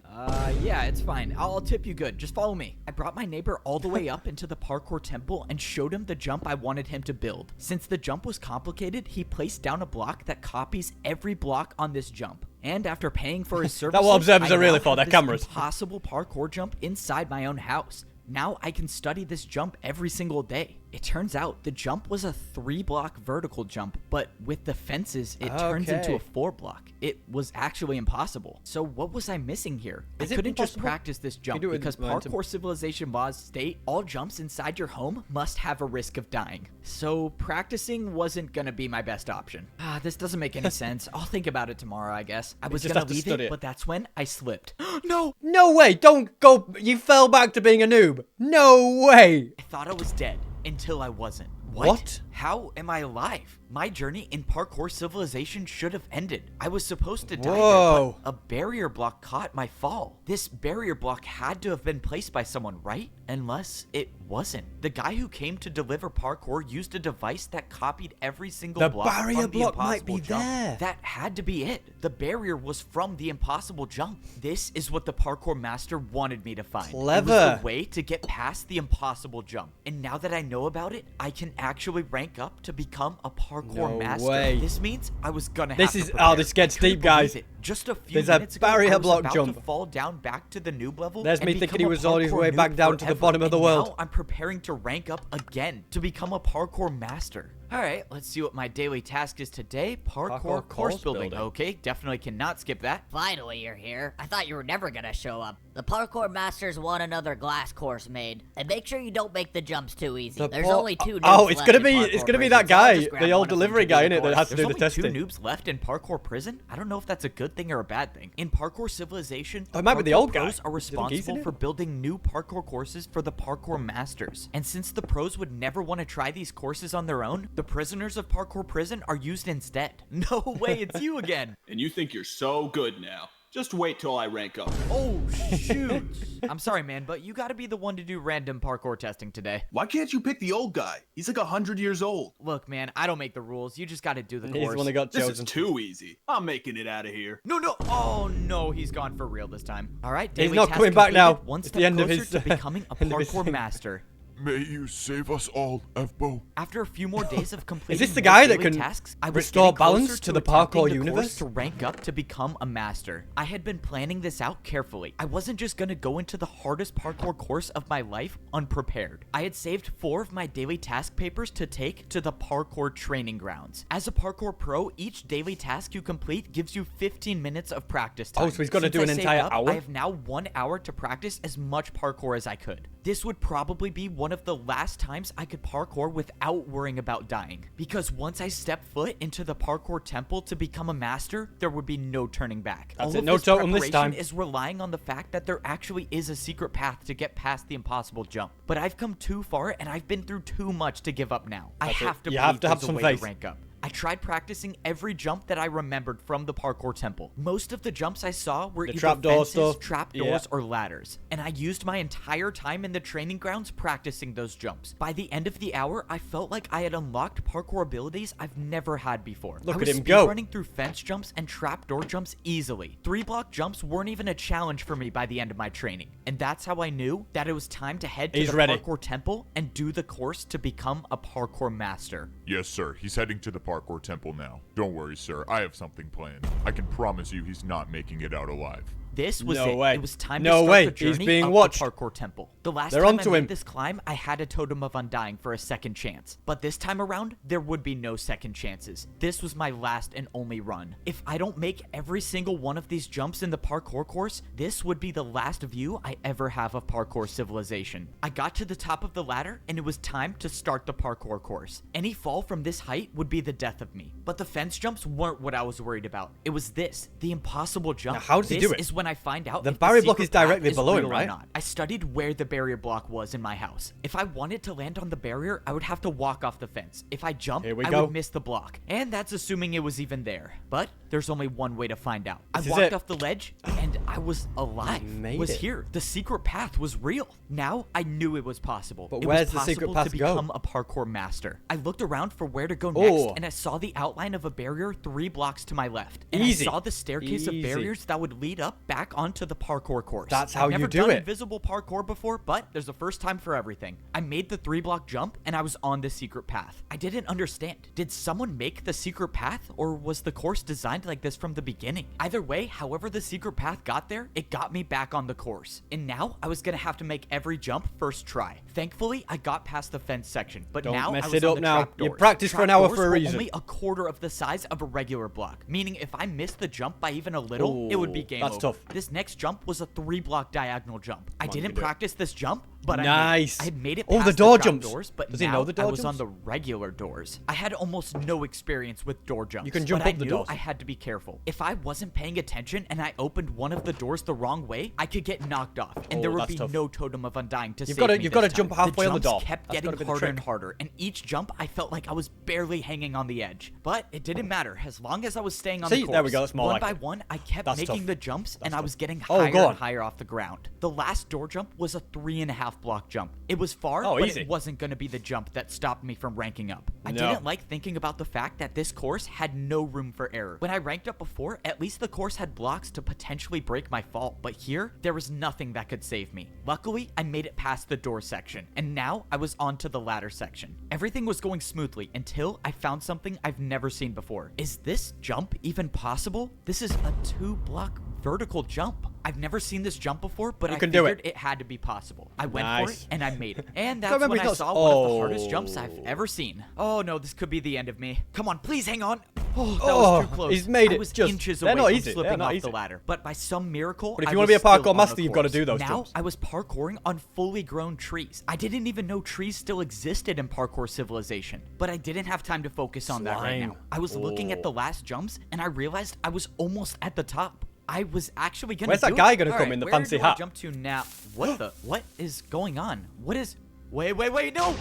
Yeah, it's fine. I'll tip you good. Just follow me. I brought my neighbor all the way up into the parkour temple and showed him the jump I wanted him to build. Since the jump was complicated, he placed down a block that copies every block on this jump. And after paying for his services, what observers I are really now for, have they're this cameras. impossible parkour jump inside my own house. Now I can study this jump every single day. It turns out the jump was a 3-block vertical jump, but with the fences, it turns into a 4-block. It was actually impossible. So what was I missing here? Is I it couldn't just impossible? practice this jump do it in because momentum. Parkour Civilization laws state all jumps inside your home must have a risk of dying. So practicing wasn't gonna be my best option. This doesn't make any sense. I'll think about it tomorrow, I guess. I was just gonna have to leave study it, it. but that's when I slipped. No! No way. Don't go. You fell back to being a noob. No way. I thought I was dead until I wasn't. What? How am I alive? My journey in Parkour Civilization should have ended. I was supposed to die there, Whoa. but a barrier block caught my fall. This barrier block had to have been placed by someone, right? Unless it wasn't. The guy who came to deliver parkour used a device that copied every single The block barrier from the block might impossible be jump. there. That had to be it. The barrier was from the impossible jump. This is what the parkour master wanted me to find. It was Clever. the way to get past the impossible jump. And now that I know about it, I can actually rank up to become a parkour No master. way. This means I was gonna This have is- to prepare. this gets I couldn't deep, guys. believe it. Just a few There's a minutes ago, barrier I was block about jump. to fall down back to the noob level. There's and me thinking become he a was on his parkour way back noob down to the forever. bottom of the And world. now I'm preparing to rank up again to become a parkour master. All right, let's see what my daily task is today. Parkour Parkour course course building. building. Okay, definitely cannot skip that. Finally, you're here. I thought you were never gonna show up. The parkour masters want another glass course made, and make sure you don't make the jumps too easy. There's only 2 noobs Oh, it's left gonna in be parkour that prison, so I'll guy, just grab the one old of them delivery to do guy, the innit, that course. has to There's do the only 2 testing. noobs left in parkour prison. I don't know if that's a good thing or a bad thing. In Parkour Civilization, Oh, it might be the parkour old guy. pros are Do you think he's in responsible it? for building new parkour courses for the parkour masters. And since the pros would never want to try these courses on their own, the prisoners of parkour prison are used instead. No way, it's you again. And you think you're so good now. Just wait till I rank up. Oh, shoot. I'm sorry, man, but you gotta be the one to do random parkour testing today. Why can't you pick the old guy? He's like 100 years old. Look, man, I don't make the rules. You just gotta do the He's the course. one that got This chosen. is too easy. I'm making it out of here. No. Oh, no, he's gone for real this time. All right, He's daily not task coming back completed. now. One It's step the end of closer his, to becoming a end of his parkour thing. master. May you save us all, F-Bo. After a few more days of completing this the more guy that daily can tasks, I was restore getting closer balance to the attempting parkour the course universe? to rank up to become a master. I had been planning this out carefully. I wasn't just gonna go into the hardest parkour course of my life unprepared. I had saved 4 of my daily task papers to take to the parkour training grounds. As a parkour pro, each daily task you complete gives you 15 minutes of practice time. Oh, so he's gotta Since do I an saved entire up, hour? I have now 1 hour to practice as much parkour as I could. This would probably be one of the last times I could parkour without worrying about dying. Because once I step foot into the parkour temple to become a master, there would be no turning back. That's All it, of no this totem this preparation time. is relying on the fact that there actually is a secret path to get past the impossible jump. But I've come too far and I've been through too much to give up now. I That's it. have to You believe have to have there's a some way faith. to rank up. I tried practicing every jump that I remembered from the parkour temple. Most of the jumps I saw were The either trapdoor fences, stuff. trapdoors, Yeah. or ladders, and I used my entire time in the training grounds practicing those jumps. By the end of the hour, I felt like I had unlocked parkour abilities I've never had before. Look I at was him go. running through fence jumps and trapdoor jumps easily. 3-block jumps weren't even a challenge for me by the end of my training, and that's how I knew that it was time to head to He's the ready. parkour temple and do the course to become a parkour master. Yes, sir. He's heading to the parkour temple now. Don't worry, sir. I have something planned. I can promise you he's not making it out alive. This was No it. way. It was time No to start way. the He's journey being up watched. the parkour temple. The last They're time I onto made him. this climb, I had a totem of undying for a second chance. But this time around, there would be no second chances. This was my last and only run. If I don't make every single one of these jumps in the parkour course, this would be the last view I ever have of Parkour Civilization. I got to the top of the ladder, and it was time to start the parkour course. Any fall from this height would be the death of me. But the fence jumps weren't what I was worried about. It was this, the impossible jump. Now, how does he This do it? is when when I find out The if barrier block secret is directly path below him, real or right? not. I studied where the barrier block was in my house. If I wanted to land on the barrier, I would have to walk off the fence. If I jumped, Here we I go. would miss the block. And that's assuming it was even there. But there's only one way to find out. I This is walked it. off the ledge, and I was alive. made Was it. here. The secret path was real. Now I knew it was possible. But It where's was the secret possible path to go? become a parkour master. I looked around for where to go next, Oh. and I saw the outline of a barrier 3 blocks to my left. And Easy. I saw the staircase of Easy. barriers that would lead up back onto the parkour course. That's how I've you never do done it. invisible parkour before, but there's a first time for everything. I made the 3-block jump, and I was on the secret path. I didn't understand. Did someone make the secret path, or was the course designed like this from the beginning? Either way, however the secret path got there, it got me back on the course. And now I was gonna have to make every jump first try. Thankfully, I got past the fence section, but Don't now mess I was it on up the now. trap You doors. practiced for an Trap hour doors for a were reason. only a quarter of the size of a regular block, meaning if I missed the jump by even a little, it would be Ooh, game that's over. tough. This next jump was a 3-block diagonal jump. I on, you didn't can do it. practice this jump, but Nice. I had made it Oh, past the door trap jumps. doors, but Does he now know the door I was on jumps? the regular doors. I had almost no experience with door jumps. You can jump but up I the knew doors. I had to be careful. If I wasn't paying attention and I opened one of the doors the wrong way, I could get knocked off, and Oh, there would that's be tough. no totem of undying to You've save gotta- me you've this gotta time. jump halfway on the jumps door. kept That's getting gotta be the harder and trick. harder, and each jump I felt like I was barely hanging on the edge. But it didn't matter as long as I was staying on See, the course. there we go, that's more one like by it. one, I kept That's making tough. the jumps, and I was getting Oh, higher go on. and higher off the ground. The last door jump was a 3.5-block jump. It was far, Oh, but easy. it wasn't going to be the jump that stopped me from ranking up. I No. didn't like thinking about the fact that this course had no room for error. When I ranked up before, at least the course had blocks to potentially break my fall, but here, there was nothing that could save me. Luckily, I made it past the door section, and now I was on to the ladder section. Everything was going smoothly until I found something I've never seen before. Is this jump even possible? This is a 2-block vertical jump. I've never seen this jump before, but You I can do figured it. it had to be possible. I went for Nice. it, and I made it. And that's remember when he's I not- saw one of the hardest Oh. jumps I've ever seen. Oh no, this could be the end of me. Come on, please hang on. Oh, that Oh, was too close. he's made I it was just- inches they're away not from easy. They're slipping not off easy. the ladder. But by some miracle, But if I you wanna was be a still parkour on the master, you've gotta course. do those now, jumps. I was parkouring on fully grown trees. I didn't even know trees still existed in Parkour Civilization. But I didn't have time to focus on that right Slime. now. I was looking at the Oh. last jumps, and I realized I was almost at the top. I was actually gonna Where's do that guy it. gonna come Alright, in the where fancy do I hat? jump to now? What is going on? What is... Wait, no!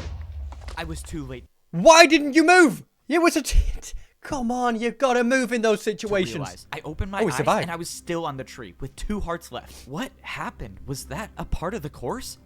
I was too late Why didn't you move? You was a... Come on, you gotta move in those to situations. realize. I opened my Oh, he eyes survived. and I was still on the tree with 2 hearts left. What happened? Was that a part of the course?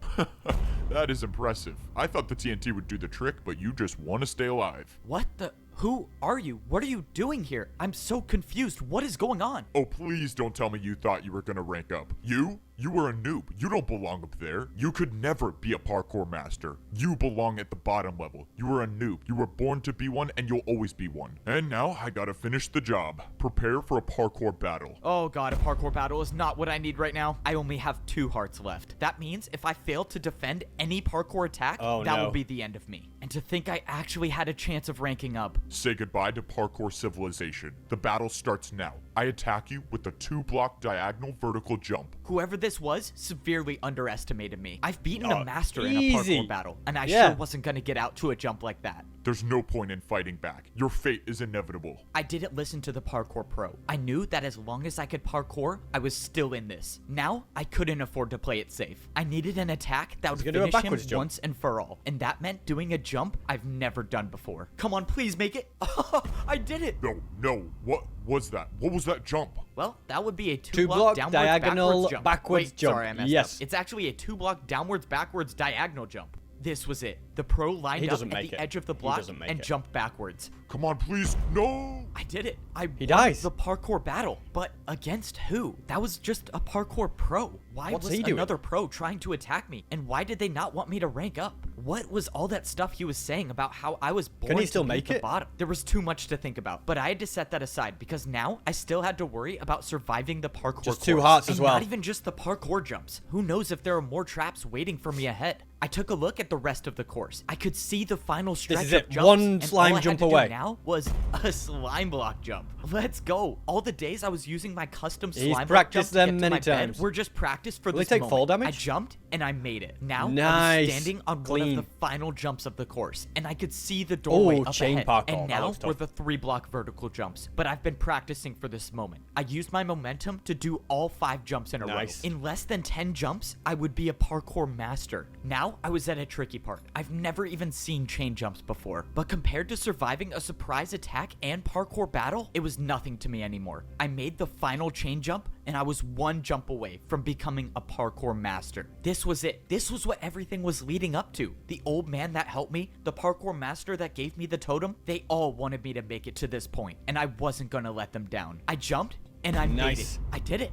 That is impressive. I thought the TNT would do the trick, but you just want to stay alive. What the... Who are you? What are you doing here? I'm so confused. What is going on? Oh, please don't tell me you thought you were gonna rank up. You? You were a noob. You don't belong up there. You could never be a parkour master. You belong at the bottom level. You were a noob. You were born to be one, and you'll always be one. And now I gotta finish the job. Prepare for a parkour battle. Oh god, a parkour battle is not what I need right now. I only have 2 hearts left. That means if I fail to defend any parkour attack, Oh, that no. will be the end of me. And to think I actually had a chance of ranking up. Say goodbye to Parkour Civilization. The battle starts now. I attack you with a 2-block diagonal vertical jump. Whoever this was severely underestimated me. I've beaten a master in a easy. parkour battle, and I Yeah. sure wasn't gonna get out to a jump like that. There's no point in fighting back. Your fate is inevitable. I didn't listen to the parkour pro. I knew that as long as I could parkour, I was still in this. Now, I couldn't afford to play it safe. I needed an attack that would gonna do a finish him backwards jump. once and for all. And that meant doing a jump I've never done before. Come on, please make it. I did it. No. What was that? What was that jump? Well, that would be a 2-block Two-block downwards diagonal backwards jump. backwards Wait, jump. Sorry, I messed Yes. up. It's actually a 2-block downwards backwards diagonal jump. This was it. The pro lined He up doesn't at make the it. edge of the He block doesn't make and it. jumped backwards. Come on, please. No! I did it. I He won dies. the parkour battle. But against who? That was just a parkour pro. Why What's was he doing? another pro trying to attack me? And why did they not want me to rank up? What was all that stuff he was saying about how I was born he still to be make at the it? bottom? There was too much to think about. But I had to set that aside because now I still had to worry about surviving the parkour Just 2 course. hearts as And well. not even just the parkour jumps. Who knows if there are more traps waiting for me ahead? I took a look at the rest of the course. I could see the final stretch is of it. jumps, One and slime all I jump had to away. do now was a slime block jump. Let's go. All the days I was using my custom He's slime block jump practiced to get them to many my bed times. were just practice for Will this he take moment. fall damage? I jumped and I made it. Now I Nice. was standing on Clean. one of the final jumps of the course, and I could see the doorway up chain ahead. parkour. And That now looks were tough. the 3-block vertical jumps. But I've been practicing for this moment. I used my momentum to do all 5 jumps in a Nice. row. In less than 10 jumps, I would be a parkour master. Now I was at a tricky part. I've never even seen chain jumps before, but compared to surviving a surprise attack and parkour battle, it was nothing to me anymore. I made the final chain jump, and I was 1 jump away from becoming a parkour master. This was it. This was what everything was leading up to. The old man that helped me, the parkour master that gave me the totem, they all wanted me to make it to this point, and I wasn't gonna let them down. I jumped, and I made it. I did it.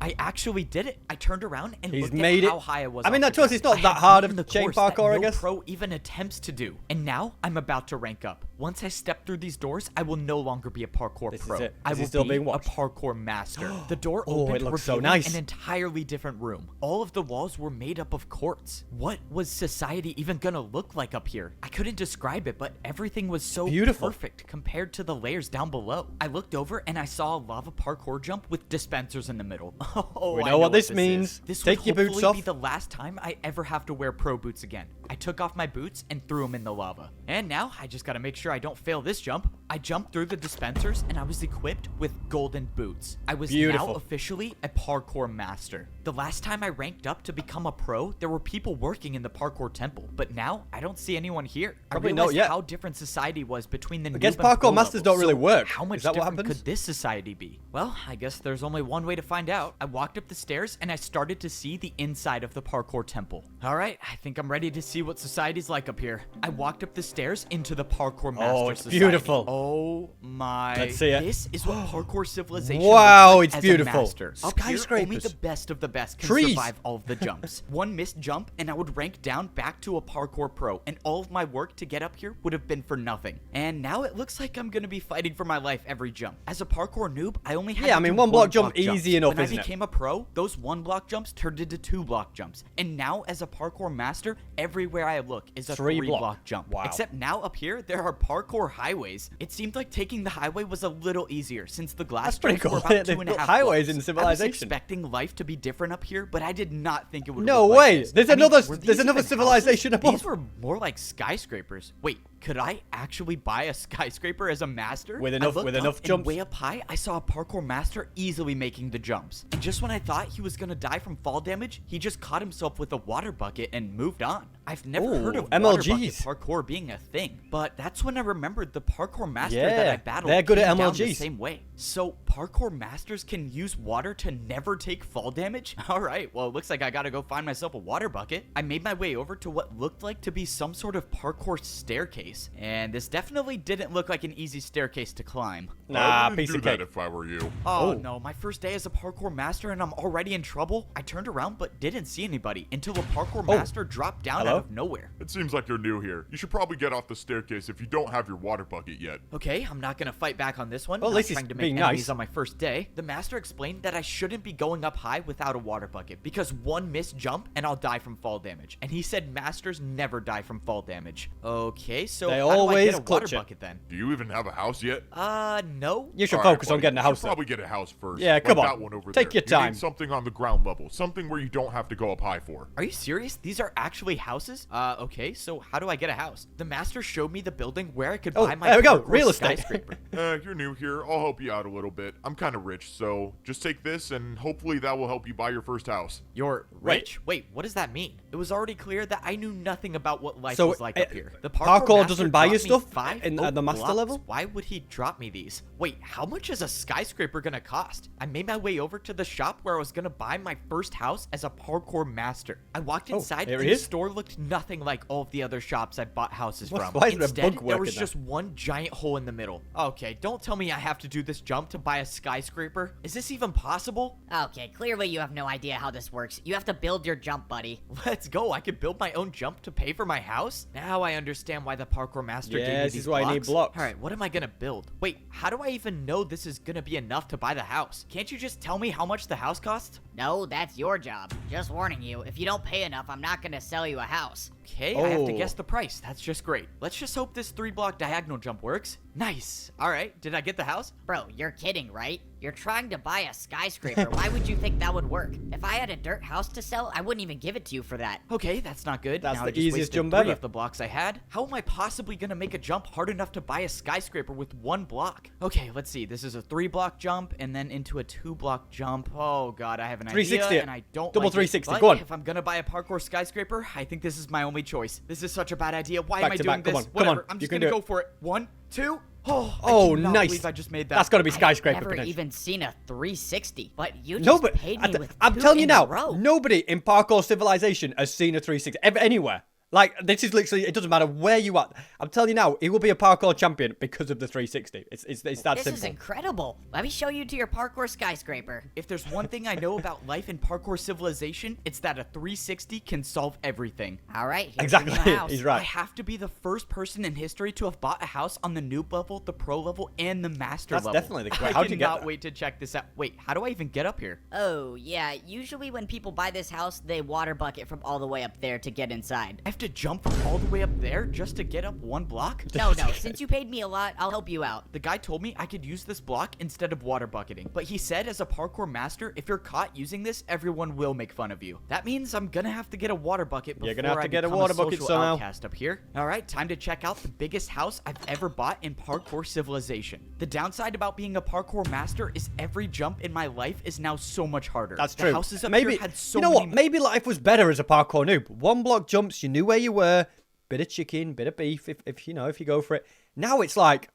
I actually did it. I turned around and He's looked made at it. how high I was. I mean, off that the to us, ground. it's not I that had hard of beaten the chain course that parkour, I no guess. pro even attempts to do. And now I'm about to rank up. Once I step through these doors, I will no longer be a parkour This is pro. it. I Is he will still be being a watched? parkour master. The door Oh, opened, it looks so revealing nice. an entirely different room. All of the walls were made up of quartz. What was society even gonna look like up here? I couldn't describe it, but everything was so Beautiful. perfect compared to the layers down below. I looked over and I saw a lava parkour jump with dispensers in the middle. Oh, We I know what this is. means. This Take would your boots hopefully off. be the last time I ever have to wear pro boots again. I took off my boots and threw them in the lava. And now I just gotta make sure I don't fail this jump. I jumped through the dispensers and I was equipped with golden boots. I was Beautiful. now officially a parkour master. The last time I ranked up to become a pro, there were people working in the parkour temple, but now I don't see anyone here. Probably I not realized yet. how different society was between the I guess noob and pro parkour masters levels. don't really So work. How much Is that what different happens? could this society be? Well, I guess there's only one way to find out. I walked up the stairs and I started to see the inside of the parkour temple. All right, I think I'm ready to see what society's like up here. I walked up the stairs into the parkour master Oh, it's society. beautiful. Oh my. Let's see it. This is what parkour civilization Wow, looks like it's as beautiful. A master. Up here, only Skyscrapers. the best of the best can Trees. survive all of the jumps. One missed jump and I would rank down back to a parkour pro, and all of my work to get up here would have been for nothing. And now it looks like I'm gonna be fighting for my life every jump. As a parkour noob, I only had Yeah, to I mean, do one block jump, jumps. easy enough, When I isn't it? became a pro, those 1-block jumps turned into 2-block jumps. And now as a parkour master, everywhere I look is a 3-block jump. Wow. Except now up here, there are parkour highways. It seemed like taking the highway was a little easier since the glass That's pretty jumps were cool. about They've 2.5 built highways blocks. in I was Civilization. expecting life to be different up here, but I did not think it would No look like way. this. There's I mean, another- were there's these another even civilization houses? above. These were more like skyscrapers. Wait, could I actually buy a skyscraper as a master? With I enough- looked with up, enough and jumps? way up high, I saw a parkour master easily making the jumps. And just when I thought he was gonna die from fall damage, he just caught himself with a water bucket and moved on. I've never Ooh, heard of water bucket MLGs. parkour being a thing, but that's when I remembered the parkour master Yeah, that I battled they're good at came down the MLGs. same way. So parkour masters can use water to never take fall damage? All right, well, it looks like I gotta go find myself a water bucket. I made my way over to what looked like to be some sort of parkour staircase, and this definitely didn't look like an easy staircase to climb. I Nah, wouldn't piece do of that cake. if I were you. Oh no, my first day as a parkour master and I'm already in trouble? I turned around but didn't see anybody until a parkour master dropped down Hello? out of nowhere. It seems like you're new here. You should probably get off the staircase if you don't have your water bucket yet. Okay, I'm not gonna fight back on this one. Well, at Not least he's trying to make being enemies nice. on my first day. The master explained that I shouldn't be going up high without a water bucket because one missed jump and I'll die from fall damage. And he said masters never die from fall damage. Okay, so They how do I always get a water clutch it. bucket then? Do you even have a house yet? No. You should All right, focus on buddy, getting a you should house. Then. Probably get a house first. Yeah, like come on. That one over Take there. your time. You need something on the ground level, something where you don't have to go up high for. Are you serious? These are actually houses? Okay, so how do I get a house? The master showed me the building where I could Oh, buy my there we go. parkour Real estate. skyscraper. You're new here. I'll help you out a little bit. I'm kind of rich, so just take this and hopefully that will help you buy your first house. You're rich? Wait, what does that mean? It was already clear that I knew nothing about what life So, was like up here. The Parkour master doesn't buy you dropped me stuff 5 in- oak at the master blocks. level? Why would he drop me these? Wait, how much is a skyscraper gonna cost? I made my way over to the shop where I was gonna buy my first house as a parkour master. I walked inside here and he the is. store looked nothing like all of the other shops I bought houses What's- from. why is there a Instead, bug there was working just one giant hole in the middle. Okay, don't tell me I have to do this jump to buy a a skyscraper? Is this even possible? Okay, clearly you have no idea how this works. You have to build your jump, buddy. Let's go. I could build my own jump to pay for my house? Now I understand why the parkour master gave me this these is why you need blocks. All right, what am I gonna build? Wait, how do I even know this is gonna be enough to buy the house? Can't you just tell me how much the house costs? No, that's your job. Just warning you, if you don't pay enough, I'm not gonna sell you a house. Okay, I have to Oh. guess the price. That's just great. Let's just hope this 3-block diagonal jump works. Nice. All right, did I get the house? Bro, you're kidding, right? You're trying to buy a skyscraper. Why would you think that would work? If I had a dirt house to sell, I wouldn't even give it to you for that. Okay, that's not good. That's now the I just easiest wasted jump 3 ever. of the blocks I had. How am I possibly gonna make a jump hard enough to buy a skyscraper with 1 block? Okay, let's see. This is a 3-block jump and then into a 2-block jump. Oh god, I have an 360 idea it. and I don't Double like 360, it. But go on. if I'm gonna buy a parkour skyscraper, I think this is my only choice. This is such a bad idea. Why am Back I to doing back. Come this? on, come on. Whatever. I'm You just can gonna do go it. for it. 1, 2. Oh, Oh, I cannot nice. believe I just made that. That's got to be skyscraper I've never potential. even seen a 360, but you just No, but paid me with I'm two telling you in a now, row. nobody in Parkour Civilization has seen a 360 ever anywhere. Like, this is literally, it doesn't matter where you are. I'm telling you now, he will be a parkour champion because of the 360. It's that This simple. is incredible. Let me show you to your parkour skyscraper. If there's one thing I know about life in Parkour Civilization, it's that a 360 can solve everything. All right, here's Exactly, your new house. he's I right. have to be the first person in history to have bought a house on the noob level, the pro level, and the master That's level. definitely the- I how'd you get cannot that? wait to check this out. Wait, how do I even get up here? Oh, yeah, usually when people buy this house, they water bucket from all the way up there to get inside. I have to jump from all the way up there just to get up 1 block? No, since you paid me a lot, I'll help you out. The guy told me I could use this block instead of water bucketing, but he said as a parkour master, if you're caught using this, everyone will make fun of you. That means I'm gonna have to get a water bucket before You're gonna have to I get a become water bucket social somehow. outcast up here. All right, time to check out the biggest house I've ever bought in Parkour Civilization. The downside about being a parkour master is every jump in my life is now so much harder. That's The true. houses up Maybe, here had so you know what? many Maybe life was better as a parkour noob. 1-block jumps, you knew where you were. Bit of chicken, bit of beef, if you know, if you go for it. Now it's like,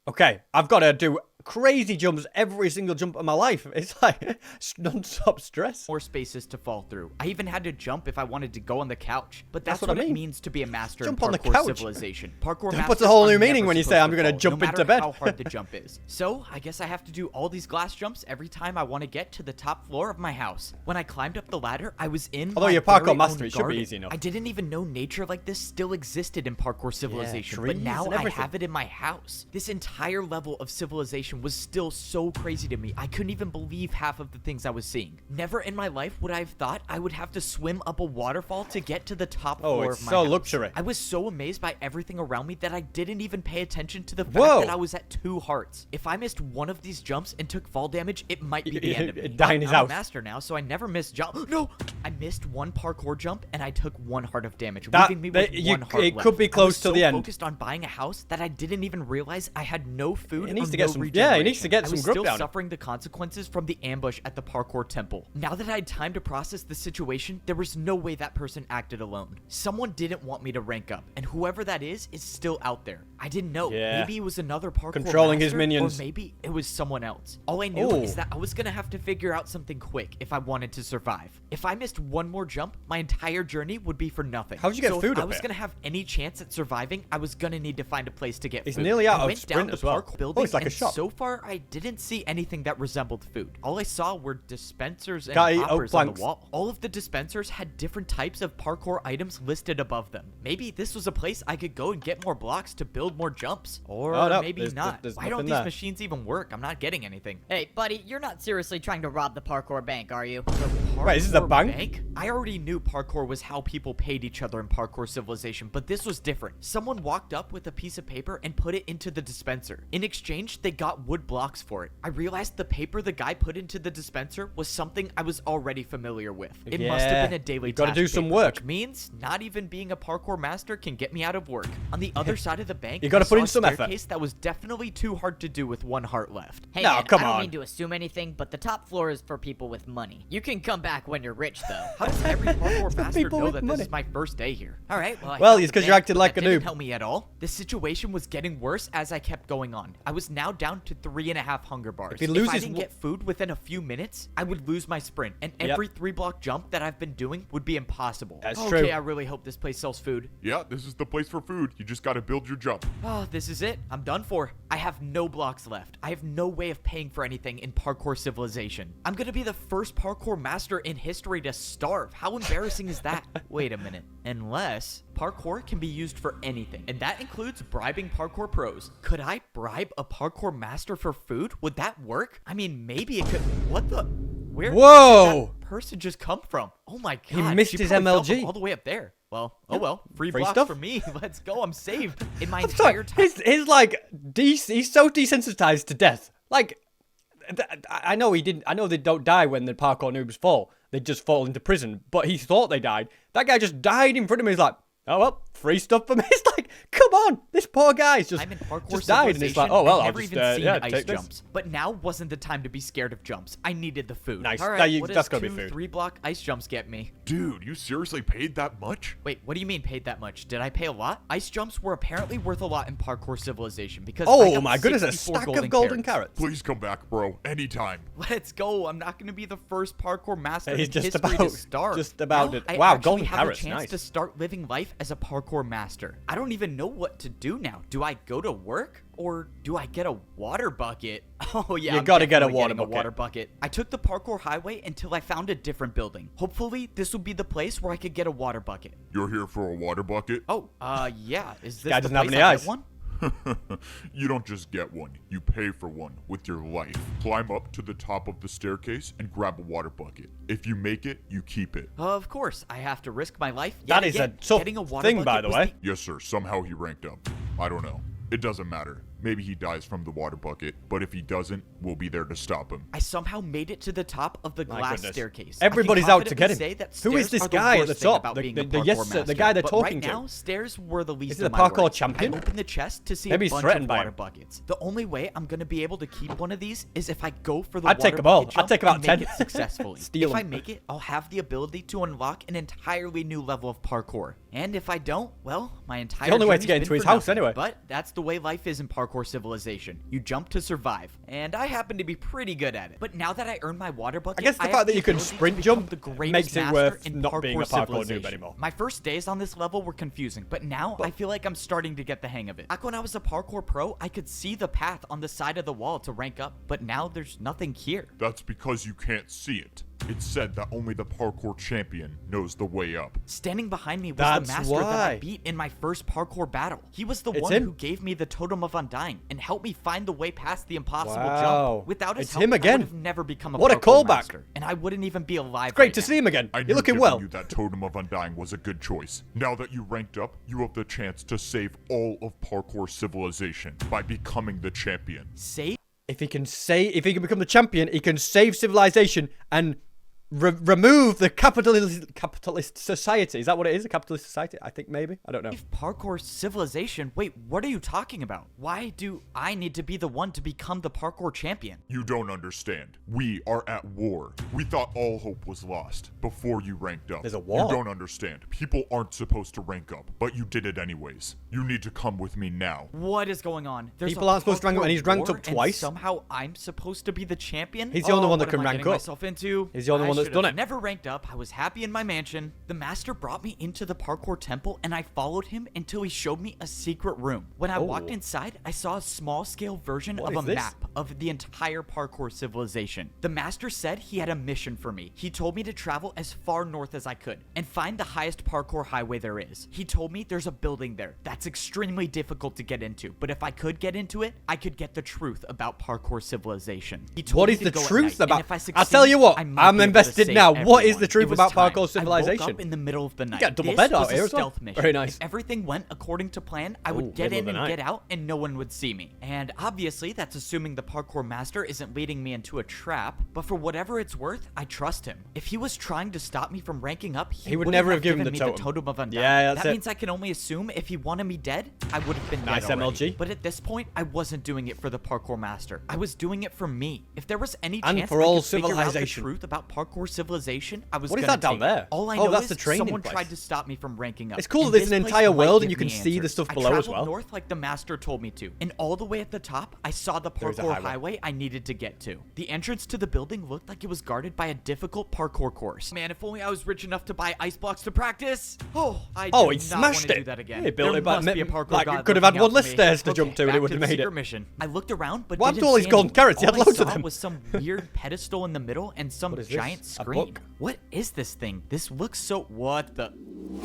okay, I've got to do crazy jumps every single jump of my life. It's like non-stop stress. more spaces to fall through. I even had to jump if I wanted to go on the couch. But that's what I what it mean. means to be a master Jump in on the Parkour couch. Civilization. Parkour That masters puts a whole are new meaning never when you say, supposed "I'm to gonna fall, jump no into matter bed." how hard the jump is. So I guess I have to do all these glass jumps every time I want to get to the top floor of my house. When I climbed up the ladder, I was in Although my you're a parkour very master, own it should be garden. easy enough. I didn't even know nature like this still existed in Parkour Civilization, but trees now and I everything. have it in my house. This entire level of civilization was still so crazy to me. I couldn't even believe half of the things I was seeing. Never in my life would I have thought I would have to swim up a waterfall to get to the top floor it's of my so house. luxury. I was so amazed by everything around me that I didn't even pay attention to the fact Whoa. that I was at 2 hearts. If I missed one of these jumps and took fall damage, it might be the end of me. It'd die in his I'm house. a master now, so I never miss jump. No! I missed 1 parkour jump and I took 1 heart of damage, leaving me with 1 heart it left. could be close to I was the so end. focused on buying a house that I didn't even realize I had no food He needs or to get no some- regeneration. yeah, he needs to get I some was grip still down. suffering the consequences from the ambush at the parkour temple. Now that I had time to process the situation, there was no way that person acted alone. Someone didn't want me to rank up, and whoever that is still out there. I didn't know. Yeah. Maybe it was another parkour Controlling his master, minions. or maybe it was someone else. All I knew Ooh. is that I was gonna have to figure out something quick if I wanted to survive. If I missed 1 more jump, my entire journey would be for nothing. How'd you get so food if I up was here? gonna have any chance at surviving, I was gonna need to find a place to get He's food. nearly out I of went sprint down as the well. parkour Oh, building, it's like a and shop. so far I didn't see anything that resembled food. All I saw were dispensers and Gotta eat oak hoppers on the planks. wall. All of the dispensers had different types of parkour items listed above them. Maybe this was a place I could go and get more blocks to build more jumps. Or Oh, no, maybe there's- not. there's Why don't nothing these there. machines even work? I'm not getting anything. Hey, buddy, you're not seriously trying to rob the parkour bank, are you? Wait, is this a Parkour bank? I already knew parkour was how people paid each other in Parkour Civilization, but this was different. Someone walked up with a piece of paper and put it into the dispenser. In exchange, they got wood blocks for it. I realized the paper the guy put into the dispenser was something I was already familiar with. It must Yeah, have been a daily you gotta task do some paper, work. which means not even being a parkour master can get me out of work. On the other side of the bank, You gotta I put saw in a some effort. staircase that was definitely too hard to do with 1 heart left. Hey, No, man, come I don't on. mean to assume anything, but the top floor is for people with money. You can come back when you're rich, though. How does every parkour master people know with that money. this is my first day here? All right, well, Well, I it's found 'cause the you're bank, acting but like that a didn't noob. help me at all. The situation was getting worse as I kept going on. I was now down to 3.5 hunger bars. If he If loses I didn't get food within a few minutes, I would lose my sprint, and every 3-block jump that I've been doing would be impossible. That's okay, true. I really hope this place sells food. Yeah, this is the place for food. You just gotta build your jump. Oh, this is it. I'm done for. I have no blocks left. I have no way of paying for anything in Parkour Civilization. I'm gonna be the first parkour master in history to starve. How embarrassing is that? Wait a minute. Unless parkour can be used for anything, and that includes bribing parkour pros. Could I bribe a parkour master for food? Would that work? I mean, maybe it could. What the? Where Whoa! did that person just come from? Oh my god. He missed she his probably fell MLG. from all the way up there. Well, oh well. Free Free blocks stuff? for me. Let's go. I'm saved. In my I'm sorry. entire time. His like, he's so desensitized to death. Like, I know he didn't. I know they don't die when the parkour noobs fall. They just fall into prison. But he thought they died. That guy just died in front of me. He's like, oh well, free stuff for me. It's like, come on, this poor guy's just I'm in Parkour just died, and it's like, Civilization. oh well, I've I'll never just even seen ice take jumps. But now wasn't the time to be scared of jumps. I needed the food. Nice. All Now right, you- what that's does gotta be 2 food. 3-block ice jumps get me? Dude, you seriously paid that much? Wait, what do you mean paid that much? Did I pay a lot? Ice jumps were apparently worth a lot in Parkour Civilization because I Oh got my goodness, a 64 stack of golden carrots. Please come back, bro. Anytime. Let's go. I'm not going to be the first parkour master He's in just history about- to starve. just about Now it. I Wow, actually golden have carrots, a chance nice. to start living life as a parkour master. I don't even know what to do now. Do I go to work? Or do I get a water bucket? Oh yeah, You I'm gotta get a definitely water getting bucket. a water bucket. I took the parkour highway until I found a different building. Hopefully, this will be the place where I could get a water bucket. You're here for a water bucket? Oh, yeah. Is this Guy the doesn't have place any I eyes. get one? You don't just get one, you pay for one with your life. Climb up to the top of the staircase and grab a water bucket. If you make it, you keep it. Of course, I have to risk my life. That Yet is a again, tough getting a water thing, bucket by the was way. Yes, sir, somehow he ranked up. I don't know. It doesn't matter. Maybe he dies from the water bucket, but if he doesn't, we'll be there to stop him. I somehow made it to the top of the My glass goodness. staircase. Everybody's I can out to get him. confidently say that Who is stairs this are the guy at the worst thing top? about The- being the- a the- parkour yes, the master, guy they're but talking right to. now, stairs were the least he of the my parkour worries. champion? I opened the chest to see Maybe a he's bunch threatened of by water him. buckets. The only way I'm going to be able to keep one of these is if I go for the I'd take water them all. bucket I'd jump take about and 10. make it successfully. Steal if I 'em. make it, I'll have the ability to unlock an entirely new level of parkour. And if I don't, well, my entire only way to journey's get been into his for house nothing. anyway. But that's the way life is in Parkour Civilization. You jump to survive. And I happen to be pretty good at it. But now that I earned my water bucket, I guess the have fact that you can ability to sprint become jump the greatest makes it master worth in not being a parkour noob civilization. anymore. My first days on this level were confusing, but now I feel like I'm starting to get the hang of it. Back when I was a parkour pro, I could see the path on the side of the wall to rank up, but now there's nothing here. That's because you can't see it. It's said that only the parkour champion knows the way up. Standing behind me was That's the master that I why. beat in my first parkour battle. He was the It's one him. who gave me the Totem of Undying and helped me find the way past the impossible Wow. jump. Without his It's help, him again. I would have never become a What a parkour callback. master, and I wouldn't even be alive. Great right to now. see him again. I You're knew looking giving well. you that Totem of Undying was a good choice. Now that you ranked up, you have the chance to save all of Parkour Civilization by becoming the champion. Save If he can become the champion, he can save civilization and remove the capitalist society. Is that what it is? A capitalist society? I think maybe. I don't know. Parkour Civilization? Wait, what are you talking about? Why do I need to be the one to become the parkour champion? You don't understand. We are at war. We thought all hope was lost before you ranked up. There's a war? You don't understand. People aren't supposed to rank up, but you did it anyways. You need to come with me now. What is going on? There's People a aren't supposed to rank up, and he's ranked war up twice. And somehow I'm supposed to be the champion? He's the only one that what can am I rank getting up. myself into? He's the only one that's should've done it. Never ranked up. I was happy in my mansion. The master brought me into the parkour temple, and I followed him until he showed me a secret room. When I walked Oh. inside, I saw a small-scale version What of is a this? map of the entire parkour civilization. The master said he had a mission for me. He told me to travel as far north as I could and find the highest parkour highway there is. He told me there's a building there that's extremely difficult to get into, but if I could get into it, I could get the truth about parkour civilization. He told What me is to the go at truth night, and about? if I I'll tell you succeed, what. I might I'm be able to invested save now. What is everyone. the truth It was about time. parkour civilization? I woke up in the middle of the night. got a double This bed out was a here as well. stealth mission. Very nice. If everything went according to plan, I Ooh, would get middle in of the and night. get out, and no one would see me. And obviously, that's assuming the parkour master isn't leading me into a trap. But for whatever it's worth, I trust him. If he was trying to stop me from ranking up, he would wouldn't never have have given given the me totem. the Totem of Undying. Yeah, that's that it. means I can only assume if he wanted me dead, I would have been Nice dead already. MLG. But at this point, I wasn't doing it for the parkour master. I was doing it for me. If there was any And chance for I all could figure out the civilization. truth about parkour Parkour Civilization, I was What is gonna that down take there? it. All I Oh, know that's is the training someone place. tried to stop me from ranking up. It's cool And that there's this an place entire might world and give you me can see the answers. stuff I below as traveled well. north like the master told me to, and all the way at the top, I saw the There is a parkour highway. highway I needed to get to. The entrance to the building looked like it was guarded by a difficult parkour course. Man, if only I was rich enough to buy ice blocks to practice. Oh, I do Oh, he not smashed want to it. do that again. Yeah, he built There it back- must be a parkour like, god could have had looking one out less for me. stairs to Okay, jump to and it back would have the made it. secret mission. I looked around, but Why have didn't all these see golden anyone. carrots? He had All I loads of saw them. was some weird pedestal in the middle and some What is this? giant A screen. book? What is this thing? This looks so... What the...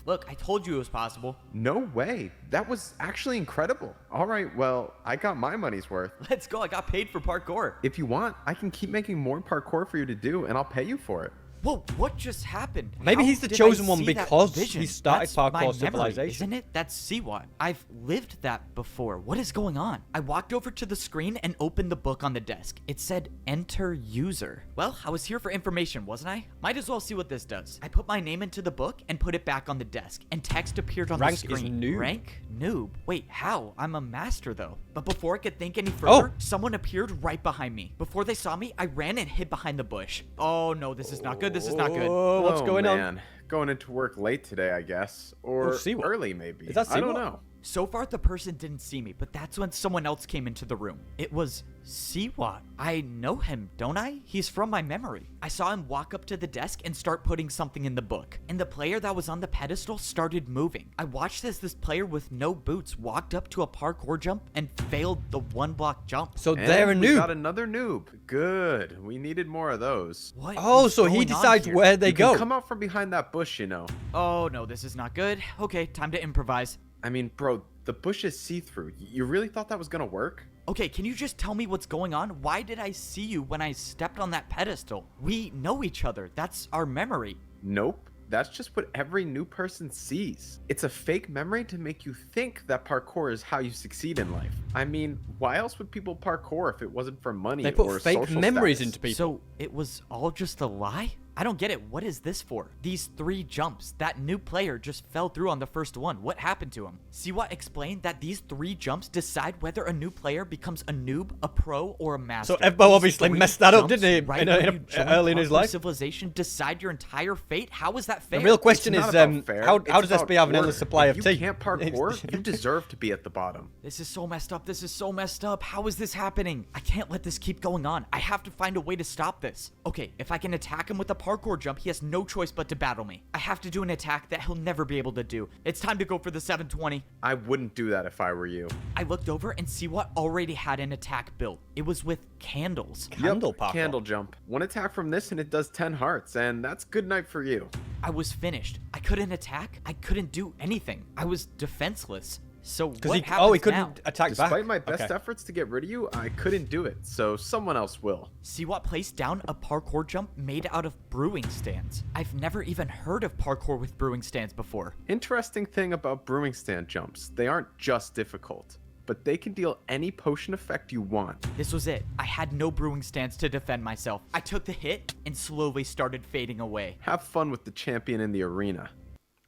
Look, I told you it was possible. No way. That was actually incredible. All right, well, I got my money's worth. Let's go. I got paid for parkour. If you want, I can keep making more parkour for you to do, and I'll pay you for it. Whoa, what just happened? Maybe How he's the did chosen I one see that because vision? he started That's Parkour my memory, Civilization. Isn't it? That's Siwat. I've lived that before. What is going on? I walked over to the screen and opened the book on the desk. It said enter user. Well, I was here for information, wasn't I? Might as well see what this does. I put my name into the book and put it back on the desk, and text appeared on Rank the is screen. noob. Rank? Noob. Wait, how? I'm a master though. But before I could think any further, someone appeared right behind me. Before they saw me, I ran and hid behind the bush. Oh no, this is not good. This is not good. Oh, what's going on? Man. Going into work late today, I guess. Or Siwa. early, maybe. Is that I don't Siwa? know. So far, the person didn't see me, but that's when someone else came into the room. It was Siwat. I know him, don't I? He's from my memory. I saw him walk up to the desk and start putting something in the book. And the player that was on the pedestal started moving. I watched as this player with no boots walked up to a parkour jump and failed the one block jump. So And they're a we noob. got another noob. Good. We needed more of those. What Oh, is so he going on decides here? where they You go. can come out from behind that bush, you know. Oh no, this is not good. Okay, time to improvise. I mean, bro, the bush is see-through. You really thought that was gonna work? Okay, can you just tell me what's going on? Why did I see you when I stepped on that pedestal? We know each other. That's our memory. Nope. That's just what every new person sees. It's a fake memory to make you think that parkour is how you succeed in life. I mean, why else would people parkour if it wasn't for money They or put fake social memories status? into people. So it was all just a lie? I don't get it. What is this for? These 3 jumps. That new player just fell through on the first one. What happened to him? Siwa explained that these 3 jumps decide whether a new player becomes a noob, a pro, or a master. So Evbo These obviously 3 messed that up, jumps didn't he? Right In when a- you join early in his Parkour life? Civilization decide your entire fate. How is that fair? The real question It's is, not about fair. how It's does about SB have an order. endless supply If of you tea? can't parkour, you deserve to be at the bottom. This is so messed up. This is so messed up. How is this happening? I can't let this keep going on. I have to find a way to stop this. Okay, if I can attack him with a parkour jump, he has no choice but to battle me. I have to do an attack that he'll never be able to do. It's time to go for the 720. I wouldn't do that if I were you. I looked over and Siwa already had an attack built. It was with candles. Candle parkour. Candle jump. One attack from this and it does 10 hearts, and that's good night for you. I was finished. I couldn't attack. I couldn't do anything. I was defenseless. So what he happens couldn't now? attack back. Despite my best Okay. efforts to get rid of you, I couldn't do it, so someone else will. Siwa placed down a parkour jump made out of brewing stands. I've never even heard of parkour with brewing stands before. Interesting thing about brewing stand jumps, they aren't just difficult, but they can deal any potion effect you want. This was it. I had no brewing stands to defend myself. I took the hit and slowly started fading away. Have fun with the champion in the arena.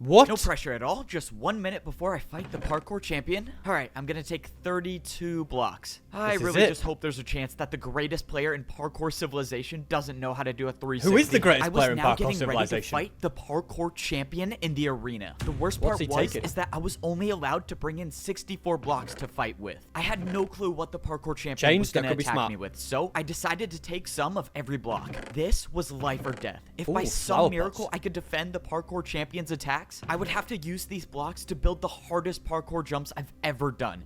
What? No pressure at all. Just 1 minute before I fight the parkour champion. All right, I'm gonna take 32 blocks. I This is really it. just hope there's a chance that the greatest player in Parkour Civilization doesn't know how to do a 360. Who is the greatest I was player in now Parkour getting ready to Civilization? fight the parkour champion in the arena. The worst What's part he was taking? is that I was only allowed to bring in 64 blocks to fight with. I had no clue what the parkour champion Change, was that gonna could be attack smart. me with, so I decided to take some of every block. This was life or death. If by Ooh, some flower miracle pots. I could defend the parkour champion's attacks, I would have to use these blocks to build the hardest parkour jumps I've ever done.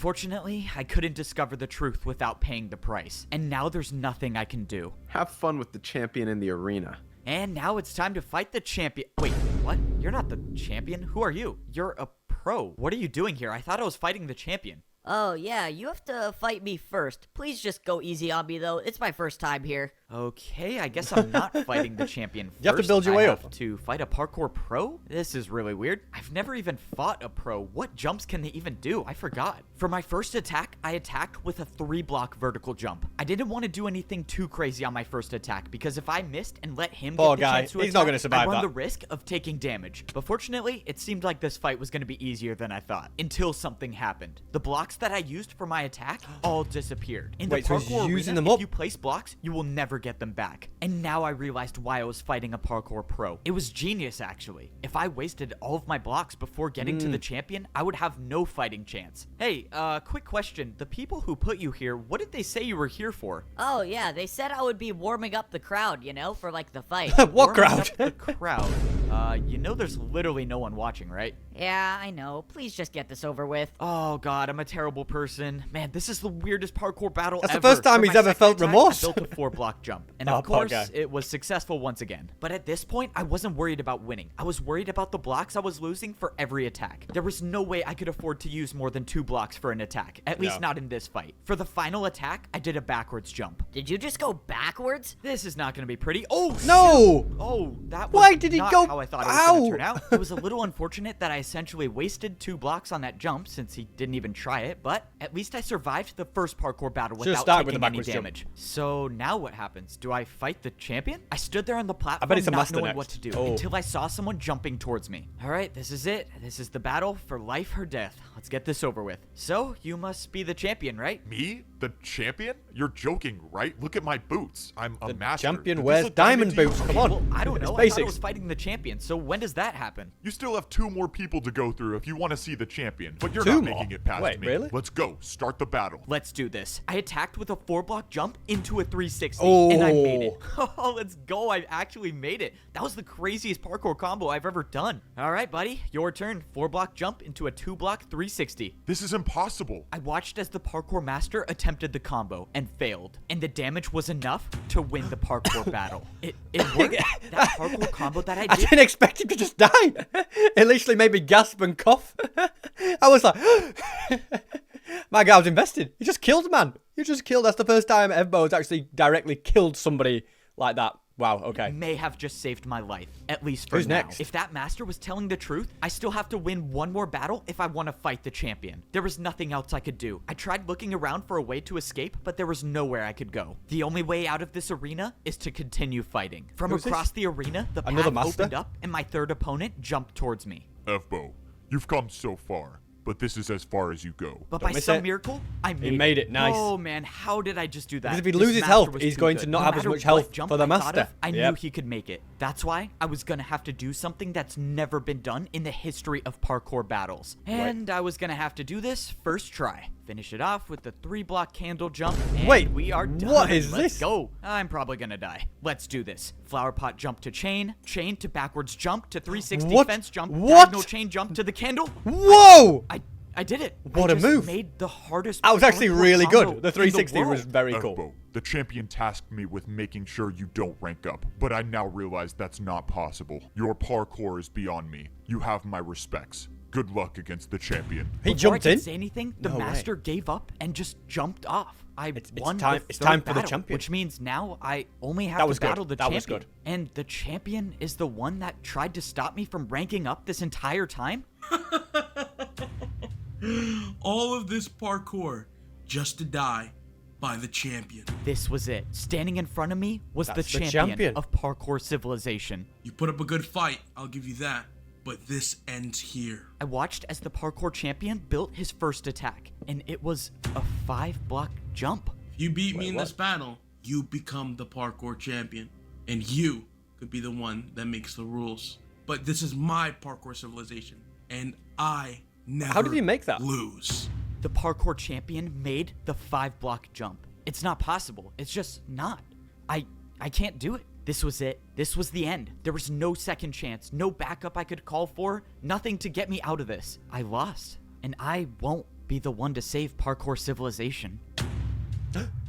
Unfortunately, I couldn't discover the truth without paying the price, and now there's nothing I can do. Have fun with the champion in the arena. And now it's time to fight the champion. Wait, what? You're not the champion? Who are you? You're a pro. What are you doing here? I thought I was fighting the champion. Oh, yeah, you have to fight me first. Please just go easy on me, though. It's my first time here. Okay, I guess I'm not fighting the champion first. You have to build your way up. I have to fight a parkour pro? This is really weird. I've never even fought a pro. What jumps can they even do? I forgot. For my first attack, I attacked with a 3-block vertical jump. I didn't want to do anything too crazy on my first attack because if I missed and let him get the chance to he's attack, not gonna survive I run that. the risk of taking damage. But fortunately, it seemed like this fight was going to be easier than I thought until something happened. The blocks that I used for my attack all disappeared. In the Wait, so he's parkour using arena, them up? if you place blocks, you will never get them back. And now I realized why I was fighting a parkour pro. It was genius, actually. If I wasted all of my blocks before getting to the champion, I would have no fighting chance. Hey, quick question. The people who put you here, what did they say you were here for? Oh, yeah, they said I would be warming up the crowd, you know, for, like, the fight. What Warming crowd? up the crowd. You know there's literally no one watching, right? Yeah, I know. Please just get this over with. Oh god, I'm a terrible person. Man, this is the weirdest parkour battle That's ever. the first time For he's my ever second felt attack, remorse. I built a 4-block jump. And Oh, of poor course, guy. it was successful once again. But at this point, I wasn't worried about winning. I was worried about the blocks I was losing for every attack. There was no way I could afford to use more than 2 blocks for an attack. At least not in this fight. For the final attack, I did a backwards jump. Did you just go backwards? This is not going to be pretty. Oh, No! shoot. Oh, that was Why did he not go- how I thought it was going Ow! to turn out. It was a little unfortunate that I essentially wasted 2 blocks on that jump since he didn't even try it, but at least I survived the first parkour battle Should've without started with taking the any backwards jump. damage. So now what happens? Do I fight the champion? I stood there on the platform bet it's a not master knowing next. what to do Oh. until I saw someone jumping towards me. All right, this is it. This is the battle for life or death. Let's get this over with. So, you must be the champion, right? Me? The champion? You're joking, right? Look at my boots. I'm a master. champion Did this wears look diamond to you? boots. Come on. Well, I don't It's know. I thought I basics. was fighting the champion. So when does that happen? You still have 2 more people to go through if you want to see the champion, but you're 2 not more? making it past Wait, me. really? Let's go. Start the battle. Let's do this. I attacked with a 4-block jump into a 360, and I made it. Oh. Oh, let's go. I actually made it. That was the craziest parkour combo I've ever done. All right, buddy. Your turn. 4-block jump into a 2-block 360. This is impossible. I watched as the parkour master attempted the combo and failed, and the damage was enough to win the parkour battle. It worked. That parkour combo that I I did. didn't expect him to just die. It literally made me gasp and cough. I was like, my guy was invested. He just killed a man. He just killed. That's the first time Evbo's actually directly killed somebody like that. Wow, okay. May have just saved my life, at least for Who's now. next? If that master was telling the truth, I still have to win one more battle if I want to fight the champion. There was nothing else I could do. I tried looking around for a way to escape, but there was nowhere I could go. The only way out of this arena is to continue fighting. From Who's across this? the arena, the Another path master? opened up, and my third opponent jumped towards me. Evbo, you've come so far, but this is as far as you go. But Don't by miss some it. miracle, I made it. He made it, nice. Oh man, how did I just do that? Because if he This loses master health, was he's too going good. to not No have as matter much what health jump for the I thought master. of, I knew Yep. he could make it. That's why I was gonna have to do something that's never been done in the history of parkour battles. And I was gonna have to do this first try. Finish it off with the 3-block candle jump, and Wait, we are done. what is Let's this? go. I'm probably gonna die. Let's do this. Flower pot jump to chain to backwards jump to 360 What? fence jump, What? diagonal chain jump to the candle. Whoa! I did it. What I a just move. Made the hardest. That was actually parkour really combo good. The in 360 was world. very Evbo, cool. the champion tasked me with making sure you don't rank up, but I now realize that's not possible. Your parkour is beyond me. You have my respects. Good luck against the champion. He Before jumped I in. could say anything, the No way. master gave up and just jumped off. I It's won time- the it's third time for the battle, champion. which means now I only have That to was good. battle the That champion. was good. And the champion is the one that tried to stop me from ranking up this entire time? All of this parkour just to die by the champion. This was it. Standing in front of me was That's the the champion champion. of Parkour Civilization. You put up a good fight, I'll give you that. But this ends here. I watched as the parkour champion built his first attack, and it was a 5-block jump. If you beat me in this battle, you become the parkour champion. And you could be the one that makes the rules. But this is my Parkour Civilization. And I never How did he make that? lose. The parkour champion made the 5-block jump. It's not possible. It's just not. I can't do it. This was it. This was the end. There was no second chance, no backup I could call for, nothing to get me out of this. I lost, and I won't be the one to save Parkour Civilization.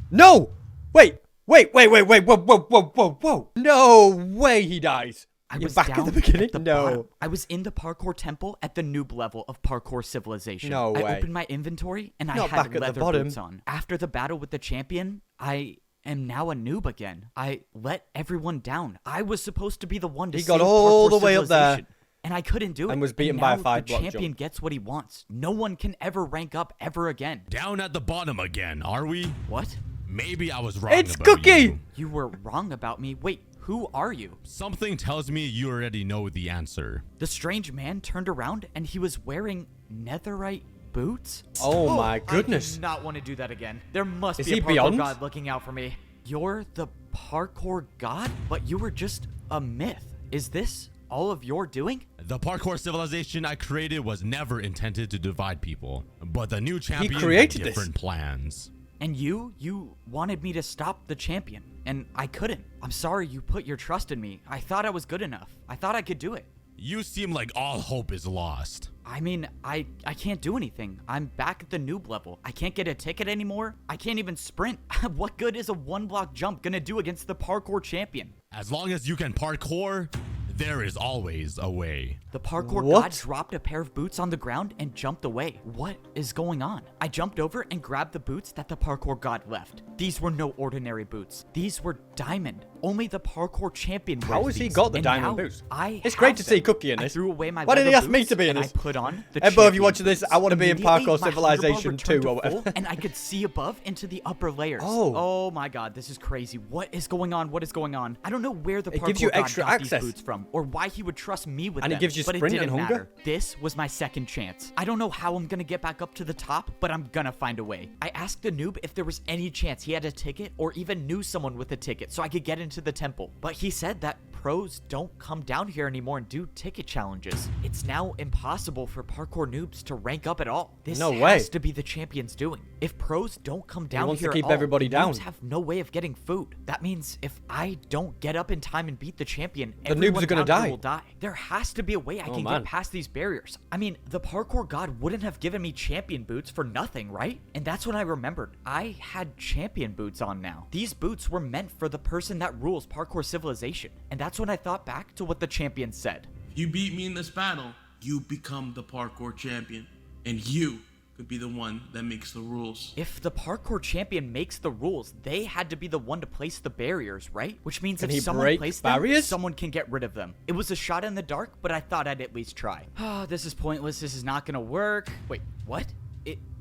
No! Wait! Whoa. No way he dies. You're back at the beginning? No. I was in the Parkour Temple at the noob level of Parkour Civilization. No way. I opened my inventory and I Not had back at the leather bottom. boots on. After the battle with the champion, I am now a noob again. I let everyone down. I was supposed to be the one to He save got all Parkour the way up there. Civilization, and I couldn't do it. And was beaten by a now 5-block the champion jump. gets what he wants. No one can ever rank up ever again. Down at the bottom again, are we? What? Maybe I was wrong It's about Cookie! you. You were wrong about me. Wait, who are you? Something tells me you already know the answer. The strange man turned around and he was wearing netherite boots? Oh my I goodness. do not want to do that again. There must Is be a he parkour beyond? god looking out for me. You're the parkour god? But you were just a myth. Is this all of your doing? The Parkour Civilization I created was never intended to divide people, but the new champion created had this. different plans. And you wanted me to stop the champion, and I couldn't. I'm sorry you put your trust in me. I thought I was good enough. I thought I could do it. You seem like all hope is lost. I mean, I can't do anything. I'm back at the noob level. I can't get a ticket anymore. I can't even sprint. What good is a 1-block jump gonna do against the parkour champion? As long as you can parkour, there is always a way. The parkour What? god dropped a pair of boots on the ground and jumped away. What is going on? I jumped over and grabbed the boots that the parkour god left. These were no ordinary boots. These were diamond. Only the parkour champion wears How has he these. got the And diamond now boots? I It's great have to see them. Cookie in I this. threw away my Why did he leather ask me boots to be in and this? I put on the Hey, bro, if you're champion watching this, I want to be in Immediately, Parkour my Civilization hoverboard 2 returned or to whatever. full, and I could see above into the upper layers. Oh. my god, this is crazy. What is going on? What is going on? I don't know where the It parkour gives you god extra got access. these boots from, or why he would trust me with And it them. gives you but sprint it and didn't hunger. matter. This was my second chance. I don't know how I'm gonna get back up to the top, but I'm gonna find a way. I asked the noob if there was any chance he had a ticket or even knew someone with a ticket so I could get into the temple. But he said that pros don't come down here anymore and do ticket challenges. It's now impossible for parkour noobs to rank up at all. This No way. has to be the champion's doing. If pros don't come down wants to here keep at all, everybody down. noobs have no way of getting food. That means if I don't get up in time and beat the champion, The noobs everyone are gonna down here die. will die. There has to be a way I can man. get past these barriers. I mean, the parkour god wouldn't have given me champion boots for nothing, right? And that's when I remembered I had champion boots on now. These boots were meant for the person that rules Parkour Civilization. And that's when I thought back to what the champion said. If you beat me in this battle, you become the parkour champion. And you could be the one that makes the rules. If the parkour champion makes the rules, they had to be the one to place the barriers, right? Which means Can he if someone break placed barriers? them, someone can get rid of them. It was a shot in the dark, but I thought I'd at least try. Oh, this is pointless. This is not gonna work. Wait, what?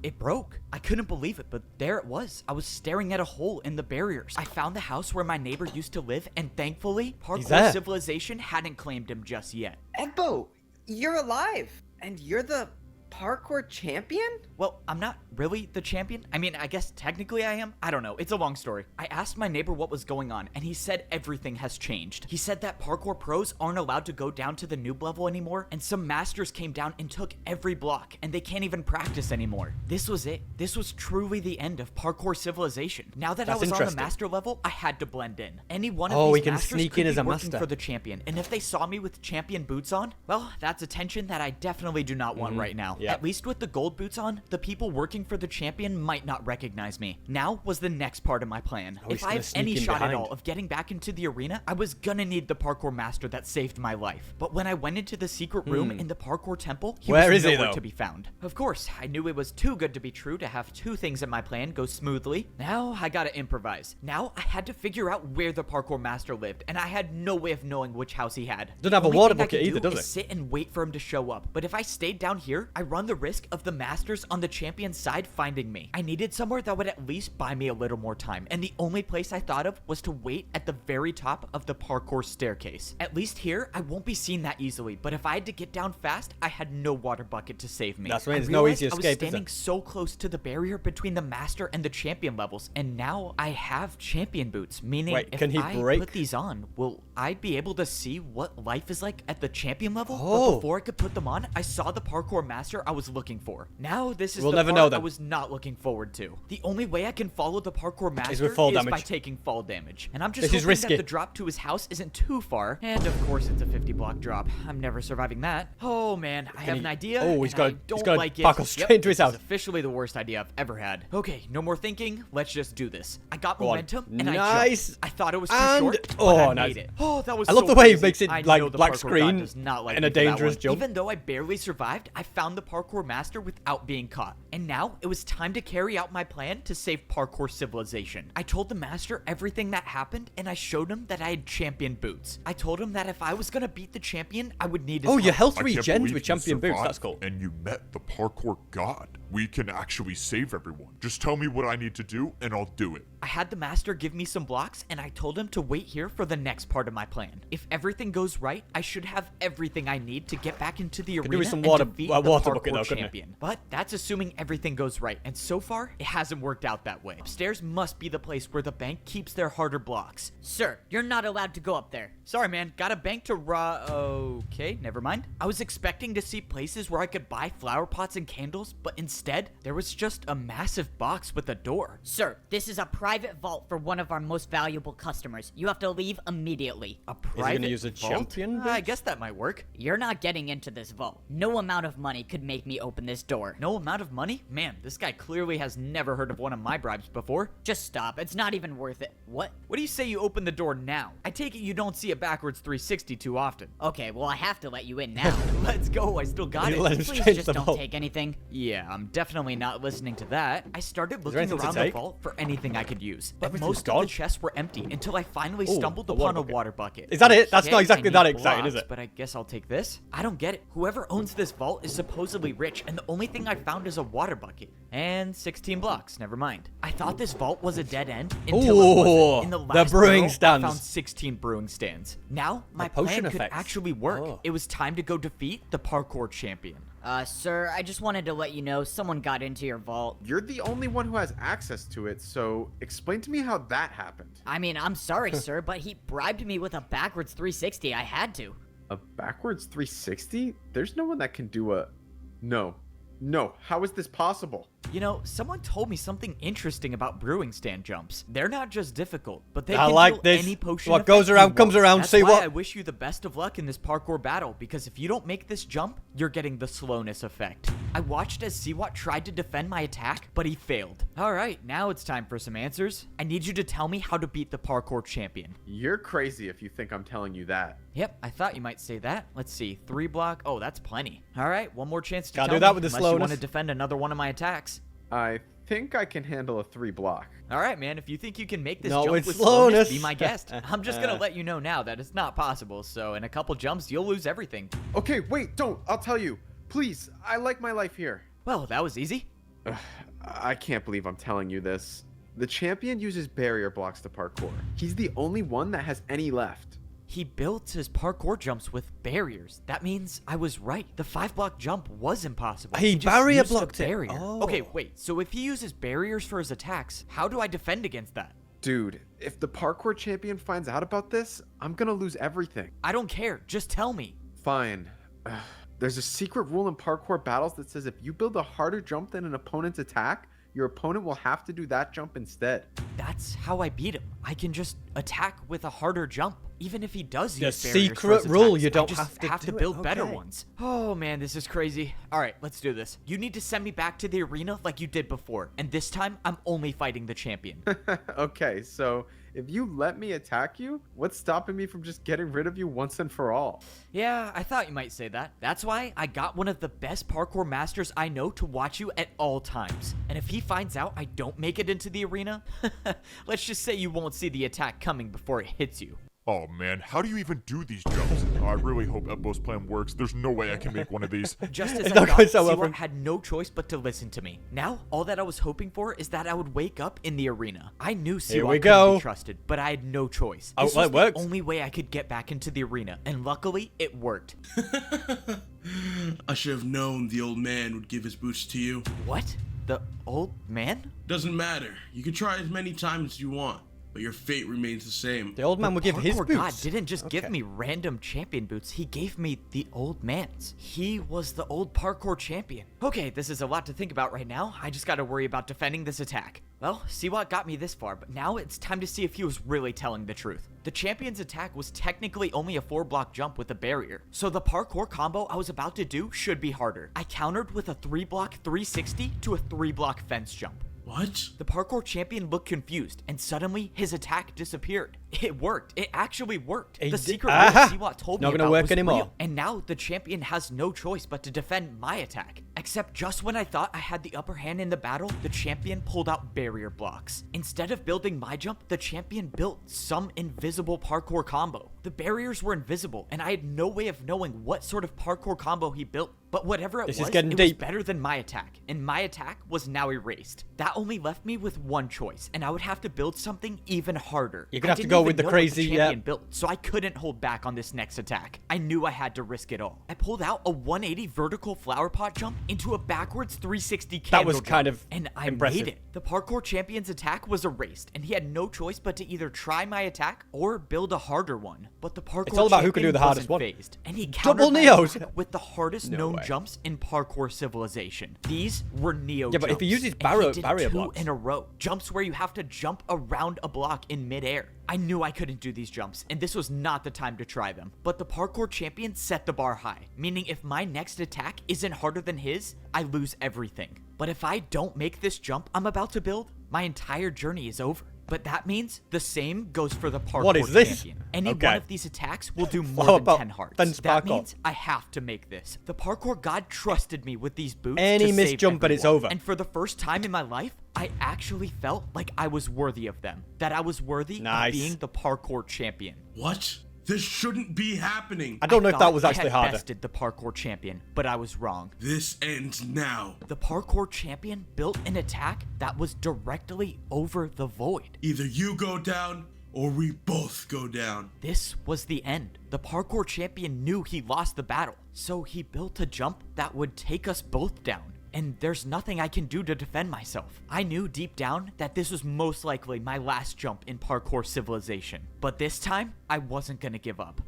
It broke. I couldn't believe it, but there it was. I was staring at a hole in the barriers. I found the house where my neighbor used to live, and thankfully, there. Parkour Civilization hadn't claimed him just yet. Egbo, you're alive, and you're the parkour champion? Well, I'm not really the champion. I mean, I guess technically I am. I don't know. It's a long story. I asked my neighbor what was going on, and he said everything has changed. He said that parkour pros aren't allowed to go down to the noob level anymore, and some masters came down and took every block, and they can't even practice anymore. This was it. This was truly the end of Parkour Civilization. Now that That's I was on the interesting. master level, I had to blend in. Any one of Oh, these he can masters sneak could in as be a working master. for the champion, and if they saw me with champion boots on, well, that's attention that I definitely do not want right now. Yep. At least with the gold boots on, the people working for the champion might not recognize me. Now was the next part of my plan. Oh, he's If I gonna have any sneak in shot at behind. all of getting back into the arena, I was gonna need the parkour master that saved my life. But when I went into the secret room in the parkour temple, he Where was is he, nowhere though? to be found. Of course, I knew it was too good to be true to have two things in my plan go smoothly. Now I gotta improvise. Now I had to figure out where the parkour master lived, and I had no way of knowing which house he had. Doesn't have a Only water thing I bucket could either, do does is it? sit and wait for him to show up. But if I stayed down here, I run the risk of the masters on the champion's side finding me. I needed somewhere that would at least buy me a little more time, and the only place I thought of was to wait at the very top of the parkour staircase. At least here, I won't be seen that easily, but if I had to get down fast, I had no water bucket to save me. That's right, I there's no realized easy I was escape, is there? standing so close to the barrier between the master and the champion levels, and now I have champion boots, meaning Wait, if can he I break? put these on, will I be able to see what life is like at the champion level? Oh. But before I could put them on, I saw the parkour master master I was looking for. Now this is We'll the never part know then. I was not looking forward to. The only way I can follow the parkour master with fall is by damage. taking fall damage. And I'm just This is hoping risky. that the drop to his house isn't too far. And of course it's a 50 block drop. I'm never surviving that. Oh man, I have an idea. Oh, he's and got I he's don't got like it. parkour straight Yep, into his this house. is officially the worst idea I've ever had. Okay, no more thinking. Let's just do this. I got Go on. momentum and I Nice. jumped. I thought it was too And- short, but oh, I nice. made it. Oh, that was I love so the way he crazy. makes it I like know the black parkour god screen does not like and me a for that dangerous one. jump. Even though I barely survived, I found the parkour master without being caught. And now it was time to carry out my plan to save Parkour Civilization. I told the master everything that happened, and I showed him that I had champion boots. I told him that if I was gonna beat the champion, I would need his Oh, your help. health I can't regens believe with you champion boots. survived That's cool. And you met the parkour god. We can actually save everyone. Just tell me what I need to do, and I'll do it. I had the master give me some blocks, and I told him to wait here for the next part of my plan. If everything goes right, I should have everything I need to get back into the do arena with some and water- defeat water the bucket parkour though, couldn't it? champion. But that's assuming everything goes right, and so far, it hasn't worked out that way. Upstairs must be the place where the bank keeps their harder blocks. Sir, you're not allowed to go up there. Sorry, man. Got a bank to Okay, never mind. I was expecting to see places where I could buy flower pots and candles, but instead, there was just a massive box with a door. Sir, this is a private vault for one of our most valuable customers. You have to leave immediately. A Is he private gonna use a vault? champion I boots? guess that might work. You're not getting into this vault. No amount of money could make me open this door. No amount of money? Man, this guy clearly has never heard of one of my bribes before. Just stop. It's not even worth it. What? What do you say you open the door now? I take it you don't see a backwards 360 too often. Okay, well, I have to let you in now. Let's go, I still got You it. let him Please straight just to the don't vault. take anything. Yeah, I'm definitely not listening to that. I started there looking anything to around the take? vault for anything I could use, but Everything's most of gone? the chests were empty until I finally Ooh, stumbled a water upon a bucket. water bucket. Is that it? That's not Okay, exactly I that need exciting, is blocks, it? But I guess I'll take this. I don't get it. Whoever owns this vault is supposedly rich, and the only thing I found is a water bucket. And 16 blocks, never mind. I thought this vault was a dead end until it Ooh, wasn't. In the the last brewing barrel, stands. I found 16 brewing stands. Now, my potion plan could effects. actually work. Oh. It was time to go defeat the parkour champion. Sir, I just wanted to let you know someone got into your vault. You're the only one who has access to it, so explain to me how that happened. I mean, I'm sorry, sir, but he bribed me with a backwards 360. I had to. A backwards 360? There's no one that can do a... No, how is this possible? You know, someone told me something interesting about brewing stand jumps. They're not just difficult, but they I can like deal this. any potion What effect goes you around want. comes around. That's See why what- I wish you the best of luck in this parkour battle, because if you don't make this jump, you're getting the slowness effect. I watched as Siwat tried to defend my attack, but he failed. All right, now it's time for some answers. I need you to tell me how to beat the parkour champion. You're crazy if you think I'm telling you that. Yep, I thought you might say that. Let's see, 3 block. Oh, that's plenty. All right, one more chance to Can't tell do that me, with the unless you want slowness. to defend another one of my attacks. I think I can handle a 3 block. All right, man. If you think you can make this No, jump it's with slowness, be slowness. my guest. I'm just gonna let you know now that it's not possible. So in a couple jumps, you'll lose everything. Okay, wait, don't. I'll tell you. Please, I like my life here. Well, that was easy. I can't believe I'm telling you this. The champion uses barrier blocks to parkour. He's the only one that has any left. He built his parkour jumps with barriers. That means I was right. The 5-block jump was impossible. He just barrier used a blocked it. barrier. Oh. Okay, wait. So if he uses barriers for his attacks, how do I defend against that? Dude, if the parkour champion finds out about this, I'm gonna lose everything. I don't care. Just tell me. Fine. There's a secret rule in parkour battles that says if you build a harder jump than an opponent's attack, your opponent will have to do that jump instead. That's how I beat him. I can just attack with a harder jump. Even if he does The use barriers for secret his rule, attacks, you don't I just have to do it. build better Okay. ones. Oh man, this is crazy. All right, let's do this. You need to send me back to the arena like you did before, and this time I'm only fighting the champion. Okay, so if you let me attack you, what's stopping me from just getting rid of you once and for all? Yeah, I thought you might say that. That's why I got one of the best parkour masters I know to watch you at all times. And if he finds out I don't make it into the arena, let's just say you won't see the attack coming before it hits you. Oh man, how do you even do these jumps? I really hope Ebbo's plan works. There's no way I can make one of these. Just as It's I not thought, going so well Siwat for him. had no choice but to listen to me. Now, all that I was hoping for is that I would wake up in the arena. I knew Here Siwat we couldn't go. be trusted, but I had no choice. Oh, This well, was it the worked. only way I could get back into the arena, and luckily, it worked. I should have known the old man would give his boots to you. What? The old man? Doesn't matter. You can try as many times as you want. but your fate remains the same. The old man would give his Parkour boots. God didn't just give me random champion boots. He gave me the old man's. He was the old parkour champion. Okay, this is a lot to think about right now. I just gotta worry about defending this attack. Well, Siwat got me this far, but now it's time to see if he was really telling the truth. The champion's attack was technically only a 4-block jump with a barrier, so the parkour combo I was about to do should be harder. I countered with a 3-block 360 to a 3-block fence jump. What? The parkour champion looked confused, and suddenly his attack disappeared. It worked. It actually worked. The secret rule Siwat told me about was real, and now the champion has no choice but to defend my attack. Except just when I thought I had the upper hand in the battle, the champion pulled out barrier blocks. Instead of building my jump, the champion built some invisible parkour combo. The barriers were invisible, and I had no way of knowing what sort of parkour combo he built. But whatever it was better than my attack, and my attack was now erased. That only left me with one choice, and I would have to build something even harder. You're gonna have to go with the crazy, champion built, so I couldn't hold back on this next attack. I knew I had to risk it all. I pulled out a 180 vertical flower pot jump into a backwards 360 candle That was kind jump, of and I impressive. made it. The parkour champion's attack was erased, and he had no choice but to either try my attack or build a harder one. But the parkour It's all about who can do the hardest one. phased, and he Double countered my Neos attack with the hardest known jumps in Parkour Civilization. These were Neo Yeah, but if he uses barrier blocks in a row, jumps where you have to jump around a block in midair. I knew I couldn't do these jumps, and this was not the time to try them. But the parkour champion set the bar high, meaning if my next attack isn't harder than his, I lose everything. But if I don't make this jump I'm about to build, my entire journey is over. But that means the same goes for the parkour champion. Any one of these attacks will do more than 10 hearts. That means I have to make this. The parkour god trusted me with these boots Any to missed save jump and it's everyone. over. And for the first time in my life, I actually felt like I was worthy of them. That I was worthy of being the parkour champion. What? This shouldn't be happening. I don't know if that was actually I had harder. bested the parkour champion, but I was wrong. This ends now. The parkour champion built an attack that was directly over the void. Either you go down or we both go down. This was the end. The parkour champion knew he lost the battle, so he built a jump that would take us both down. And there's nothing I can do to defend myself. I knew deep down that this was most likely my last jump in Parkour Civilization. But this time, I wasn't gonna give up.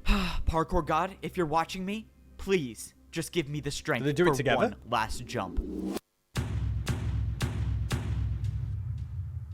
Parkour God, if you're watching me, please just give me the strength for one last jump.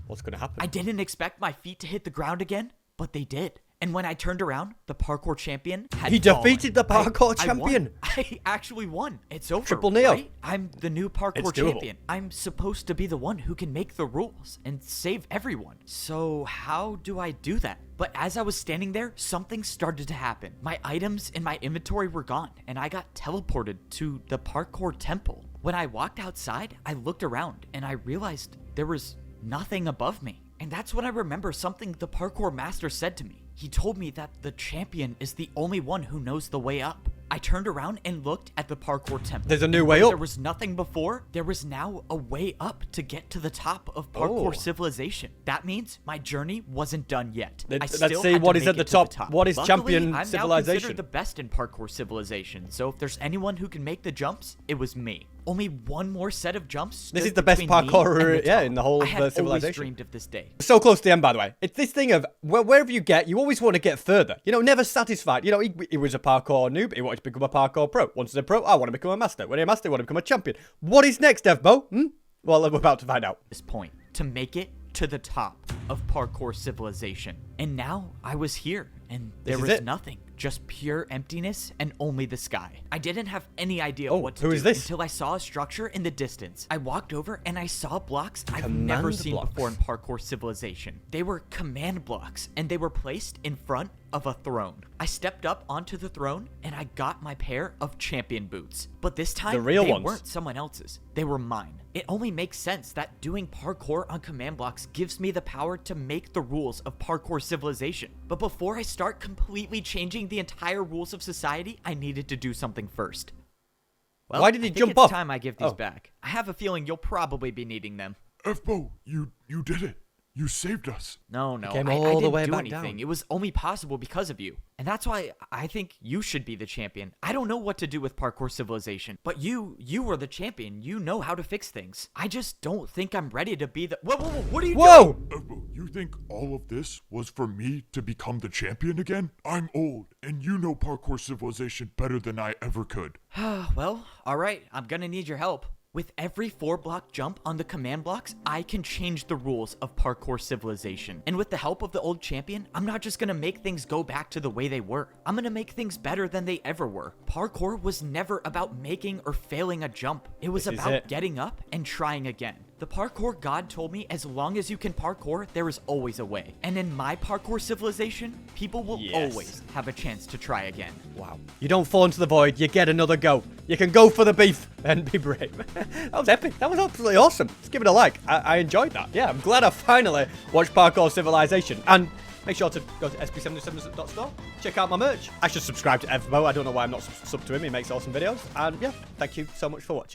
What's gonna happen? I didn't expect my feet to hit the ground again, but they did. And when I turned around, the parkour champion had defeated the parkour champion. I actually won. It's over. Triple Neo. Right? I'm the new parkour champion. I'm supposed to be the one who can make the rules and save everyone. So how do I do that? But as I was standing there, something started to happen. My items in my inventory were gone, and I got teleported to the parkour temple. When I walked outside, I looked around, and I realized there was nothing above me. And that's when I remember something the parkour master said to me. He told me that the champion is the only one who knows the way up. I turned around and looked at the parkour temple. There's a new way up. There was nothing before. There was now a way up to get to the top of Parkour Civilization. That means my journey wasn't done yet. Let's see what is at the top. What is champion I'm civilization? now considered the best in Parkour Civilization. So if there's anyone who can make the jumps, it was me. Only one more set of jumps. This is the best parkour, in the whole of the civilization. I had always dreamed of this day. So close to the end, by the way. It's this thing of wherever you get, you always want to get further. You know, never satisfied. You know, he was a parkour noob. He wanted to become a parkour pro. Once he's a pro, I want to become a master. When he's a master, I want to become a champion. What is next, Devbo? Well, we're about to find out. This point to make it to the top of Parkour Civilization. And now I was here, and there was nothing. Just pure emptiness and only the sky. I didn't have any idea what to do until I saw a structure in the distance. I walked over and I saw blocks I've never seen before in Parkour Civilization. They were command blocks, and they were placed in front of a throne. I stepped up onto the throne and I got my pair of champion boots. But this time, they weren't someone else's. They were mine. It only makes sense that doing parkour on command blocks gives me the power to make the rules of Parkour Civilization. But before I start completely changing the entire rules of society, I needed to do something first. Well, why did he jump it's off? Time I give these back. I have a feeling you'll probably be needing them. Fbo, you did it. You saved us. No, came I all the didn't way do back anything. down. It was only possible because of you. And that's why I think you should be the champion. I don't know what to do with Parkour Civilization, but you were the champion. You know how to fix things. I just don't think I'm ready to be the... Whoa, what are you doing? You think all of this was for me to become the champion again? I'm old, and you know Parkour Civilization better than I ever could. Well, all right. I'm gonna need your help. With every 4-block jump on the command blocks, I can change the rules of Parkour Civilization. And with the help of the old champion, I'm not just gonna make things go back to the way they were. I'm gonna make things better than they ever were. Parkour was never about making or failing a jump. It was about getting up and trying again. The parkour god told me as long as you can parkour, there is always a way. And in my Parkour Civilization, people will always have a chance to try again. Wow. You don't fall into the void, you get another go. You can go for the beef and be brave. That was epic. That was absolutely awesome. Let's give it a like. I enjoyed that. Yeah, I'm glad I finally watched Parkour Civilization. And make sure to go to sp77.store, check out my merch. I should subscribe to Evbo. I don't know why I'm not sub to him. He makes awesome videos. And yeah, thank you so much for watching.